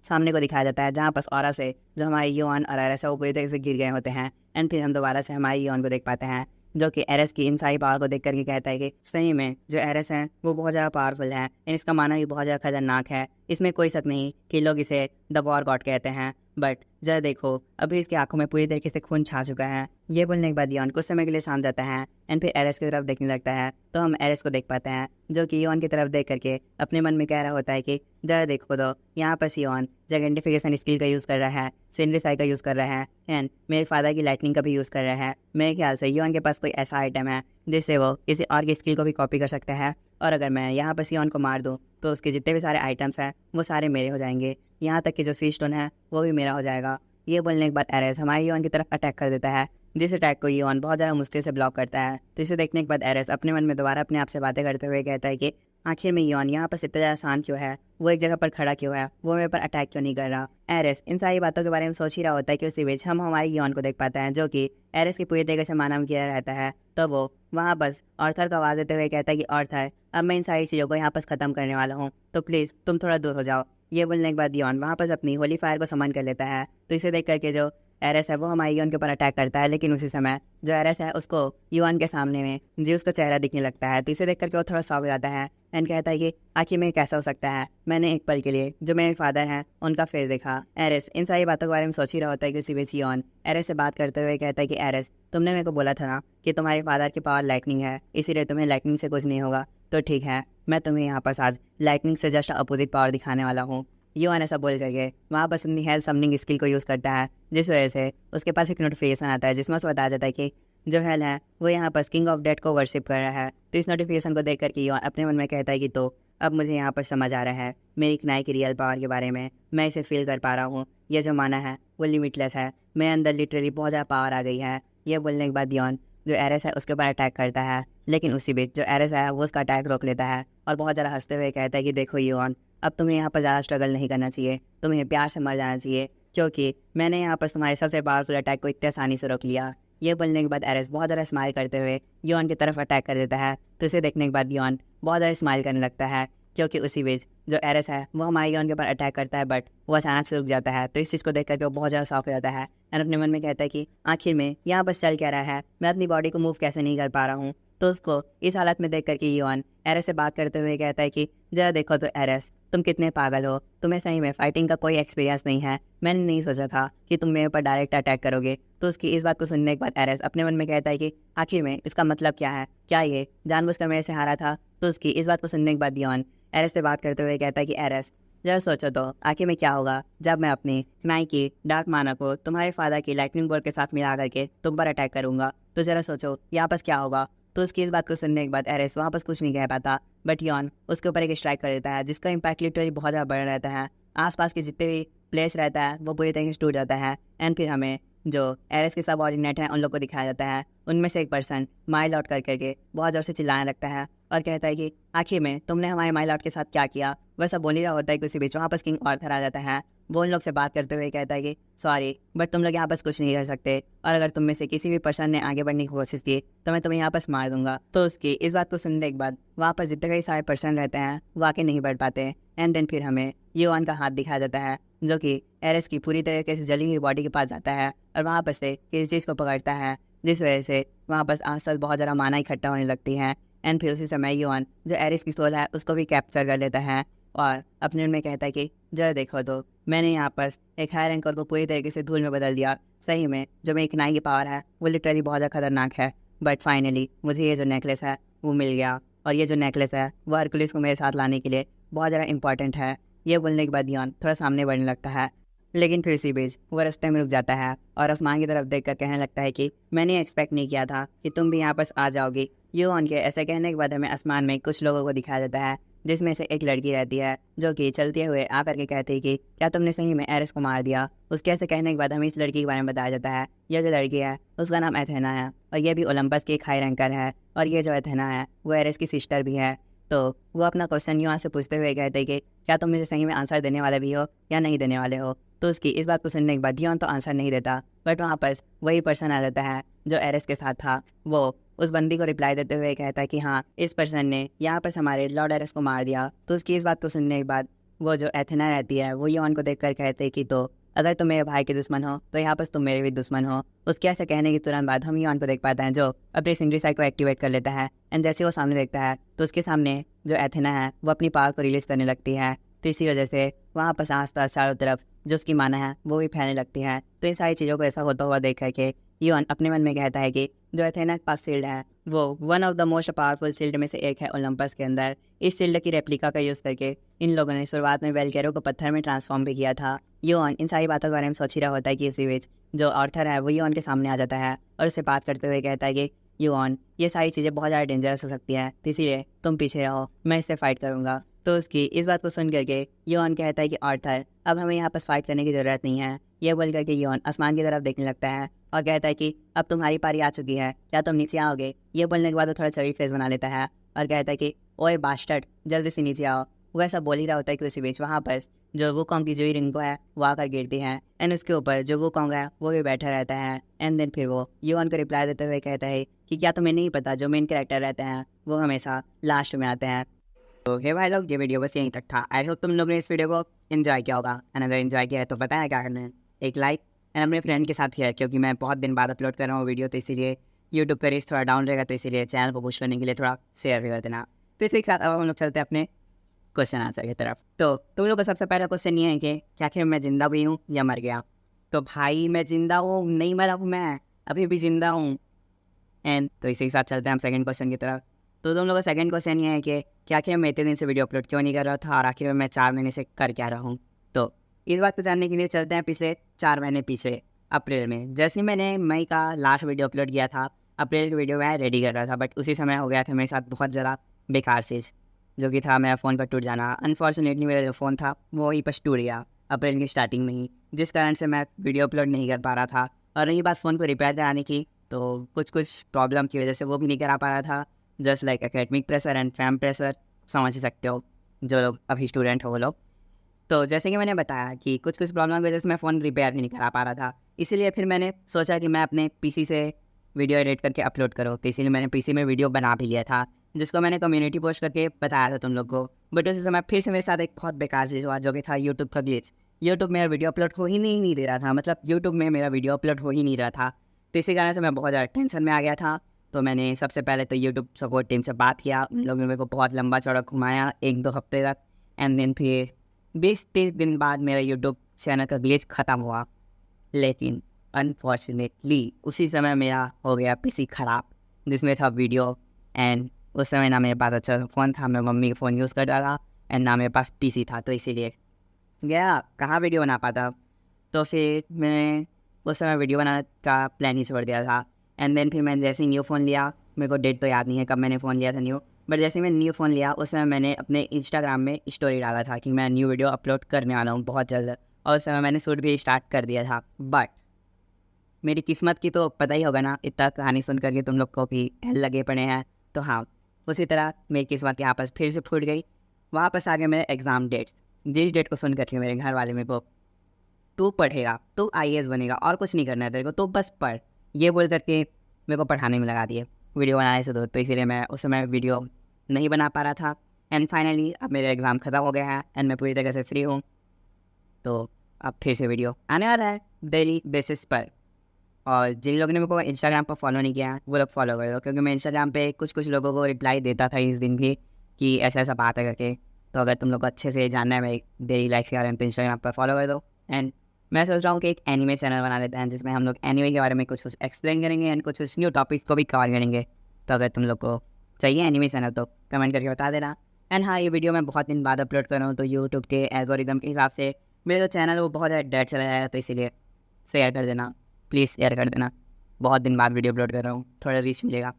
सामने को दिखाया जाता है जहाँ पर ऑरा से जो हमारे योन और एरेस है वो पूरी तरीके से गिर गए होते हैं एंड फिर हम दोबारा से हमारे योन को देख पाते हैं जो कि एरेस की इन सारी पावर को देख करके कहता है कि सही में जो एरेस है वो बहुत ज़्यादा पावरफुल है एंड इसका माना भी बहुत ज़्यादा खतरनाक है। इसमें कोई शक नहीं कि लोग इसे द वॉर गॉड कहते हैं, बट जरा देखो अभी इसकी आंखों में पूरी तरीके से खून छा चुका है। ये बोलने के बाद योन कुछ समय के लिए शांत जाता है एंड फिर एरेस की तरफ देखने लगता है, तो हम एरेस को देख पाते हैं जो कि योन की तरफ देख करके अपने मन में कह रहा होता है कि जरा देखो तो यहाँ पर योन जैगेंटिफिकेशन स्किल का यूज़ कर रहा है, सीनरी साई का यूज़ कर रहा है एंड मेरे फादर की लाइटनिंग का भी यूज़ कर रहा है। मेरे ख्याल से योन के पास कोई ऐसा आइटम है जिससे वो किसी और की स्किल को भी कॉपी कर सकता है और अगर मैं यहाँ पर योन को मार दूँ तो उसके जितने भी सारे आइटम्स हैं वो सारे मेरे हो जाएंगे, यहाँ तक कि जो सी स्टोन है वो भी मेरा हो जाएगा। ये बोलने के बाद एरेस हमारे योन की तरफ अटैक कर देता है, जिस अटैक को योन बहुत ज़्यादा मुश्किल से ब्लॉक करता है। तो इसे देखने के बाद एरेस अपने मन में दोबारा अपने आप से बातें करते हुए कहता है कि आखिर में योन यहाँ पर इतना ज़्यादा शांत क्यों है, वो एक जगह पर खड़ा क्यों है, वो मेरे पर अटैक क्यों नहीं कर रहा। एरेस इन सारी बातों के बारे में सोच ही रहा होता है कि उसी बीच हम हमारी योन को देख पाते हैं जो कि एरेस की पूरी तरीके से मानव किया रहता है। तो वो वहाँ बस ऑर्थर को आवाज़ देते हुए कहता है कि ऑर्थर अब मैं इन सारी चीज़ों को यहाँ पर ख़त्म करने वाला हूँ, तो प्लीज़ तुम थोड़ा दूर हो जाओ। ये बोलने के बाद योन वहाँ पर अपनी होली फायर को समन कर लेता है। तो इसे देख करके जो एरेस है वो हमारी योन के ऊपर अटैक करता है, लेकिन उसी समय जो एरेस है उसको योन के सामने में जी उसका चेहरा दिखने लगता है। तो इसे देख करके वो थोड़ा शॉक हो जाता है एंड कहता है कि आखिर में कैसा हो सकता है, मैंने एक पल के लिए जो मेरे फादर हैं उनका फेस देखा। एरेस इन सारी बातों के बारे में सोच ही रहा होता है कि इसी बीच योन एरेस से बात करते हुए कहता है कि एरेस तुमने मेरे को बोला था ना कि तुम्हारे फादर की पावर लाइटनिंग है, इसीलिए तुम्हें लाइटनिंग से कुछ नहीं होगा। तो ठीक है, मैं तुम्हें यहाँ पर आज लाइटनिंग से जस्ट अपोजिट पावर दिखाने वाला हूँ। योन ऐसा बोल करके वहाँ पर अपनी हेल्थ समनिंग स्किल को यूज़ करता है, जिस वजह से उसके पास एक नोटिफिकेशन आता है जिसमें उसे बताया जाता है कि जो हेल है वो यहाँ पर किंग ऑफ डेथ को वर्शिप कर रहा है। तो इस नोटिफिकेशन को देख करके योन अपने मन में कहता है कि तो अब मुझे यहाँ पर समझ आ रहा है मेरी कनाई की रियल पावर के बारे में, मैं इसे फील कर पा रहा हूँ। यह जो माना है वो लिमिटलेस है, मेरे अंदर लिटरली बहुत ज़्यादा पावर आ गई है। ये बोलने के बाद योन जो एरेस है उसके ऊपर अटैक करता है, लेकिन उसी बीच जो एरेस है वो उसका अटैक रोक लेता है और बहुत ज़्यादा हंसते हुए कहता है कि देखो योन अब तुम्हें यहाँ पर ज़्यादा स्ट्रगल नहीं करना चाहिए, तुम्हें प्यार से मर जाना चाहिए, क्योंकि मैंने यहाँ पर तुम्हारे सबसे पावरफुल अटैक को इतनी आसानी से रोक लिया। ये बोलने के बाद एरेस बहुत ज़्यादा स्माइल करते हुए योन की तरफ अटैक कर देता है। तो इसे देखने के बाद योन बहुत ज़्यादा स्माइल करने लगता है, क्योंकि उसी बीच जो एरेस है वो हमारे योन के ऊपर अटैक करता है, बट वो अचानक से रुक जाता है। तो इस चीज़ को देख करके वो बहुत ज़्यादा शॉक हो जाता है एंड अपने मन में कहता है कि आखिर में यहाँ बस चल क्या रहा है, मैं अपनी बॉडी को मूव कैसे नहीं कर पा रहा हूँ। तो उसको इस हालत में देख करके योन एरेस से बात करते हुए कहता है कि जरा देखो तो एरेस तुम कितने पागल हो, तुम्हें सही में फाइटिंग का कोई एक्सपीरियंस नहीं है, मैंने नहीं सोचा था कि तुम मेरे ऊपर डायरेक्ट अटैक करोगे। तो उसकी इस बात को सुनने के बाद एरेस अपने मन में कहता है कि आखिर में इसका मतलब क्या है, क्या ये जानबूझकर मेरे से हारा था। तो उसकी इस बात को सुनने के बाद योन एरेस से बात करते हुए कहता है कि एरेस जरा सोचो तो आखिर में क्या होगा जब मैं अपनी कनाई की डार्क माना को तुम्हारे फादर की लाइटनिंग बोल्ट के साथ मिला करके तुम पर अटैक करूंगा। तो जरा सोचो यहाँ पर क्या होगा। तो उसकी इस बात को सुनने के बाद एरेस वहाँ पर कुछ नहीं कह पाता, बट यॉन उसके ऊपर एक स्ट्राइक कर देता है जिसका इम्पैक्ट लिटरली बहुत ज़्यादा बड़ा रहता है। आसपास के जितने भी प्लेस रहता है वो पूरी तरीके से टूट जाता है। एंड फिर हमें जो एरेस के सब ऑर्डिनेट हैं उन लोग को दिखाया जाता है। उनमें से एक पर्सन माइल आउट करके बहुत ज़ोर से चिल्लाने लगता है और कहता है कि आखिर में तुमने हमारे माइल आउट के साथ क्या किया। वैसा बोल ही रहा होता है कि उसी बीच वहाँ पर किंग आर्थर आ जाता है। वो उन लोग से बात करते हुए कहता है कि सॉरी बट तुम लोग यहाँ पर कुछ नहीं कर सकते, और अगर तुम में से किसी भी पर्सन ने आगे बढ़ने की कोशिश की तो मैं तुम्हें यहाँ पर मार दूंगा। तो उसकी इस बात को सुनने के बाद वहाँ पर जितने कई सारे पर्सन रहते हैं वो आगे नहीं बढ़ पाते। एंड देन फिर हमें योआन का हाथ दिखाया जाता है जो कि एरेस की पूरी तरीके से जली हुई बॉडी के पास जाता है और वहाँ पर से किसी चीज़ को पकड़ता है, जिस वजह से वहाँ पर आसपास बहुत ज़्यादा माना इकट्ठा होने लगती है। एंड फिर उसी समय योआन जो एरिस की सोल है उसको भी कैप्चर कर लेता है और अपने मन में कहता है कि जरा देखो तो मैंने यहाँ पर एक हाई रैंकर को पूरी तरीके से धूल में बदल दिया। सही में जो मेरी इकनाई की पावर है वो लिटरली बहुत ज़्यादा खतरनाक है। बट फाइनली मुझे ये जो नेकलेस है वो मिल गया, और ये जो नेकलेस है वो हरकुलिस को मेरे साथ लाने के लिए बहुत ज़्यादा इंपॉर्टेंट है। ये बोलने के बाद योआन थोड़ा सामने बढ़ने लगता है, लेकिन फिर इसी बीच वो रास्ते में रुक जाता है और आसमान की तरफ देखकर कहने लगता है कि मैंने एक्सपेक्ट नहीं किया था कि तुम भी यहाँ पर आ जाओगी। योआन के ऐसे कहने के बाद हमें आसमान में कुछ लोगों को दिखाया जाता है, जिसमें से एक लड़की रहती है जो कि चलते हुए आकर के कहती है कि क्या तुमने सही में एरिस को मार दिया। उसके ऐसे कहने के बाद हमें इस लड़की के बारे में बताया जाता है। यह जो लड़की है उसका नाम एथेना है और ये भी ओलंपस की एक हाई रैंकर है, और ये जो एथेना है वो एरिस की सिस्टर भी है। तो वो अपना क्वेश्चन यहाँ से पूछते हुए कहते हैं कि क्या तुम मुझे सही में आंसर देने वाले भी हो या नहीं देने वाले हो। तो उसकी इस बात को सुनने के बाद योआन तो आंसर नहीं देता, बट वहाँ पर वही पर्सन आ जाता है जो एरिस के साथ था। वो उस बंदी को रिप्लाई देते हुए कहता है कि हाँ, इस पर्सन ने यहाँ पर हमारे लॉर्ड एरिस को मार दिया। तो उसकी इस बात को सुनने के बाद वो जो एथेना रहती है वो योआन को देखकर कहते हैं कि तो अगर तुम मेरे भाई के दुश्मन हो तो यहाँ पर तुम मेरे भी दुश्मन हो। उसके ऐसे कहने के तुरंत बाद हम योआन को देख पाते हैं जो अपनी सिंगरी साइड को एक्टिवेट कर लेता है। एंड जैसे वो सामने देखता है तो उसके सामने जो एथेना है वो अपनी पावर को रिलीज करने लगती है। तो इसी वजह से वहाँ पर आसपास चारों तरफ जो उसकी माना है वो भी फैलने लगती है। तो इन सारी चीज़ों को ऐसा होता हुआ देख करके योआन अपने मन में कहता है कि जो एथेना के पास शील्ड है वो one of the most powerful shield में से एक है ओलंपस के अंदर। इस शील्ड की रेप्लिका का यूज़ करके इन लोगों ने शुरुआत में वेलकेरो को पत्थर में ट्रांसफॉर्म भी किया था। योआन इन सारी बातों के बारे में सोच ही रहा होता है कि इसी बीच जो आर्थर है वो योआन के सामने आ जाता है और उससे बात करते हुए कहता है कि योआन, ये सारी चीज़ें बहुत ज़्यादा डेंजरस हो सकती है, तो इसीलिए तुम पीछे रहो, मैं इससे फाइट करूँगा। तो उसकी इस बात को सुन करके योआन कहता है कि आर्थर, अब हमें यहाँ पर फाइट करने की ज़रूरत नहीं है। ये बोल करके योआन आसमान की तरफ देखने लगता है और कहता है कि अब तुम्हारी पारी आ चुकी है, क्या तुम नीचे आओगे। ये बोलने के बाद वो थोड़ा चवी फेस बना लेता है और कहता है कि ओए बास्टर्ड, जल्दी से नीचे आओ। वो ऐसा बोल ही रहा होता है कि उसी बीच वहाँ पर जो वो कॉन्ग की जो रिंग है वो आकर गिरती है एंड उसके ऊपर जो वो कॉन्ग है वो भी बैठा रहता है। एंड देन फिर वो योआन को रिप्लाई देते हुए कहता है कि क्या तुम्हें नहीं पता जो मेन कैरेक्टर रहते हैं वो हमेशा लास्ट में आते हैं। तो हे भाई लोग, ये वीडियो बस यहीं तक था। आई होप तुम लोग ने इस वीडियो को एंजॉय किया होगा, एंड अगर एंजॉय किया है तो पता है क्या करना है, एक लाइक एंड अपने फ्रेंड के साथ शेयर, क्योंकि मैं बहुत दिन बाद अपलोड कर रहा हूँ वीडियो, तो इसीलिए यूट्यूब का रीच थोड़ा डाउन रहेगा, तो इसीलिए चैनल को पुश करने के लिए थोड़ा शेयर भी कर देना। तो इसी के साथ अब हम लोग चलते हैं अपने क्वेश्चन आंसर की तरफ। तो तुम लोग का सबसे पहला क्वेश्चन ये है कि क्या आखिर मैं जिंदा भी हूँ या मर गया। तो भाई मैं जिंदा हूँ, नहीं मरा हूँ, मैं अभी भी जिंदा हूँ। एंड तो इसी के साथ चलते हैं हम सेकंड क्वेश्चन की तरफ। तो तुम लोग का सेकंड क्वेश्चन ये है कि क्या आखिर मैं इतने दिन से वीडियो अपलोड क्यों नहीं कर रहा था और आखिर में मैं 4 महीने से कर क्या रहा हूँ। तो इस बात को जानने के लिए चलते हैं पिछले 4 महीने पीछे। अप्रैल में जैसे ही मैंने मई का लास्ट वीडियो अपलोड किया था, अप्रैल की वीडियो मैं रेडी कर रहा था, बट उसी समय हो गया था मेरे साथ बहुत ज़्यादा बेकार चीज़, जो कि था मेरा फ़ोन का टूट जाना। अनफॉर्चुनेटली मेरा जो फ़ोन था वो वहीं पर टूट गया अप्रैल की स्टार्टिंग में ही, जिस कारण से मैं वीडियो अपलोड नहीं कर पा रहा था। और रही बात फ़ोन को रिपेयर कराने की, तो कुछ प्रॉब्लम की वजह से वो भी नहीं करा पा रहा था। Just like academic pressure and fam pressure, समझ ही सकते हो जो लोग अभी स्टूडेंट हो वो लोग। तो जैसे कि मैंने बताया कि कुछ प्रॉब्लम की वजह से मैं फ़ोन रिपेयर भी नहीं करा पा रहा था, इसीलिए फिर मैंने सोचा कि मैं अपने पीसी से वीडियो एडिट करके अपलोड करो। तो इसीलिए मैंने पीसी में वीडियो बना भी लिया था, जिसको मैंने कम्युनिटी पोस्ट करके बताया था तुम लोग को। बट उसी समय फिर से मेरे साथ एक बहुत बेकार चीज़ हुआ, जो कि था यूट्यूब का ग्लिच। यूट्यूब मेरा वीडियो अपलोड हो ही नहीं दे रहा था, मतलब यूट्यूब में मेरा वीडियो अपलोड हो ही नहीं रहा था। तो इसी कारण से मैं बहुत ज़्यादा टेंशन में आ गया था। तो मैंने सबसे पहले तो यूट्यूब सपोर्ट टीम से बात किया, उन लोगों ने मेरे को बहुत लंबा चौड़ा घुमाया 1-2 हफ्ते तक। एंड देन फिर 20-30 दिन बाद मेरा यूट्यूब चैनल का ग्लिच ख़त्म हुआ। लेकिन अनफॉर्चुनेटली उसी समय मेरा हो गया पीसी ख़राब, जिसमें था वीडियो। एंड उस समय ना मेरे पास अच्छा फ़ोन था, मैं मम्मी का फ़ोन यूज़ करता था, एंड ना मेरे पास पीसी था, तो इसीलिए गया कहाँ वीडियो बना पाता। तो फिर मैंने उस समय वीडियो बनाने का प्लान ही छोड़ दिया था। एंड देन फिर मैंने जैसे ही न्यू फ़ोन लिया, मेरे को डेट तो याद नहीं है कब मैंने फ़ोन लिया था न्यू, बट जैसे मैं न्यू फ़ोन लिया उस समय मैंने अपने इंस्टाग्राम में स्टोरी डाला था कि मैं न्यू वीडियो अपलोड करने वाला हूँ बहुत जल्द, और उस समय मैंने शूट भी स्टार्ट कर दिया था। बट मेरी किस्मत की तो पता ही होगा ना, इतना कहानी सुन करके तुम लोग को भी हल लगे पड़े हैं। तो हाँ, उसी तरह मेरी किस्मत यहाँ पर फिर से फूट गई। वापस आ गए मेरे एग्ज़ाम डेट्स। जिस डेट को सुन करके मेरे घर वाले मेरे को, तू पढ़ेगा, तू आईएएस बनेगा, और कुछ नहीं करना है तेरे को, तो बस पढ़, ये बोल करके मेरे को पढ़ाने में लगा दिए वीडियो बनाने से दूर। तो इसीलिए मैं उस समय वीडियो नहीं बना पा रहा था। एंड फाइनली अब मेरा एग्ज़ाम ख़त्म हो गया है एंड मैं पूरी तरह से फ्री हूँ। तो अब फिर से वीडियो आने वाला है डेली बेसिस पर। और जिन लोगों ने मेरे को इंस्टाग्राम पर फॉलो नहीं किया है वो लोग फॉलो कर दो, क्योंकि मैं इंस्टाग्राम पे कुछ लोगों को रिप्लाई देता था इस दिन भी कि ऐसा ऐसा बात है करके। तो अगर तुम लोग को अच्छे से जानना है मेरी डेली लाइफ के बारे में तो इंस्टाग्राम पर फॉलो कर दो। एंड मैं सोच रहा हूँ कि एक एनिमे चैनल बना लेते हैं जिसमें हम लोग एनिमे के बारे में कुछ एक्सप्लेन करेंगे एंड कुछ न्यू टॉपिक्स को भी कवर करेंगे। तो अगर तुम लोग को चाहिए एनिमे चैनल तो कमेंट करके बता देना। एंड हाँ, ये वीडियो मैं बहुत दिन बाद अपलोड कर रहा हूँ तो यूट्यूब के एल्गोरिदम के हिसाब से मेरा जो चैनल वो बहुत ज़्यादा डेड चला जाएगा, तो इसीलिए शेयर कर देना, प्लीज़ शेयर कर देना। बहुत दिन बाद वीडियो अपलोड कर रहा हूँ, थोड़ा रीच मिलेगा।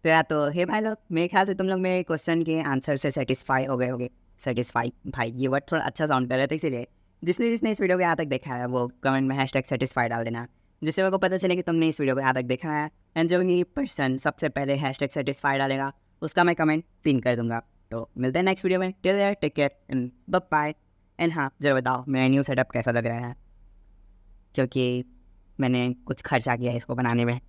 तो यार, तो हे भाई लोग, मेरे ख्याल से तुम लोग मेरे क्वेश्चन के आंसर से सेटिस्फाई हो गए होगे। सेटिस्फाई, भाई ये वर्ड थोड़ा अच्छा साउंड कर रहा था, इसीलिए जिसने जिसने इस वीडियो को यहाँ तक देखा है वो कमेंट में #सेटिस्फाई डाल देना, जिससे मेरे को पता चले कि तुमने इस वीडियो को यहाँ तक देखा है। एंड जो भी पर्सन सबसे पहले #सेटिस्फाई डालेगा उसका मैं कमेंट पिन कर दूंगा। तो मिलते हैं नेक्स्ट वीडियो में। Till there, take care and bye. And हाँ, जरा बताओ मेरा न्यू सेटअप कैसा लग रहा है, क्योंकि मैंने कुछ खर्चा किया है इसको बनाने में।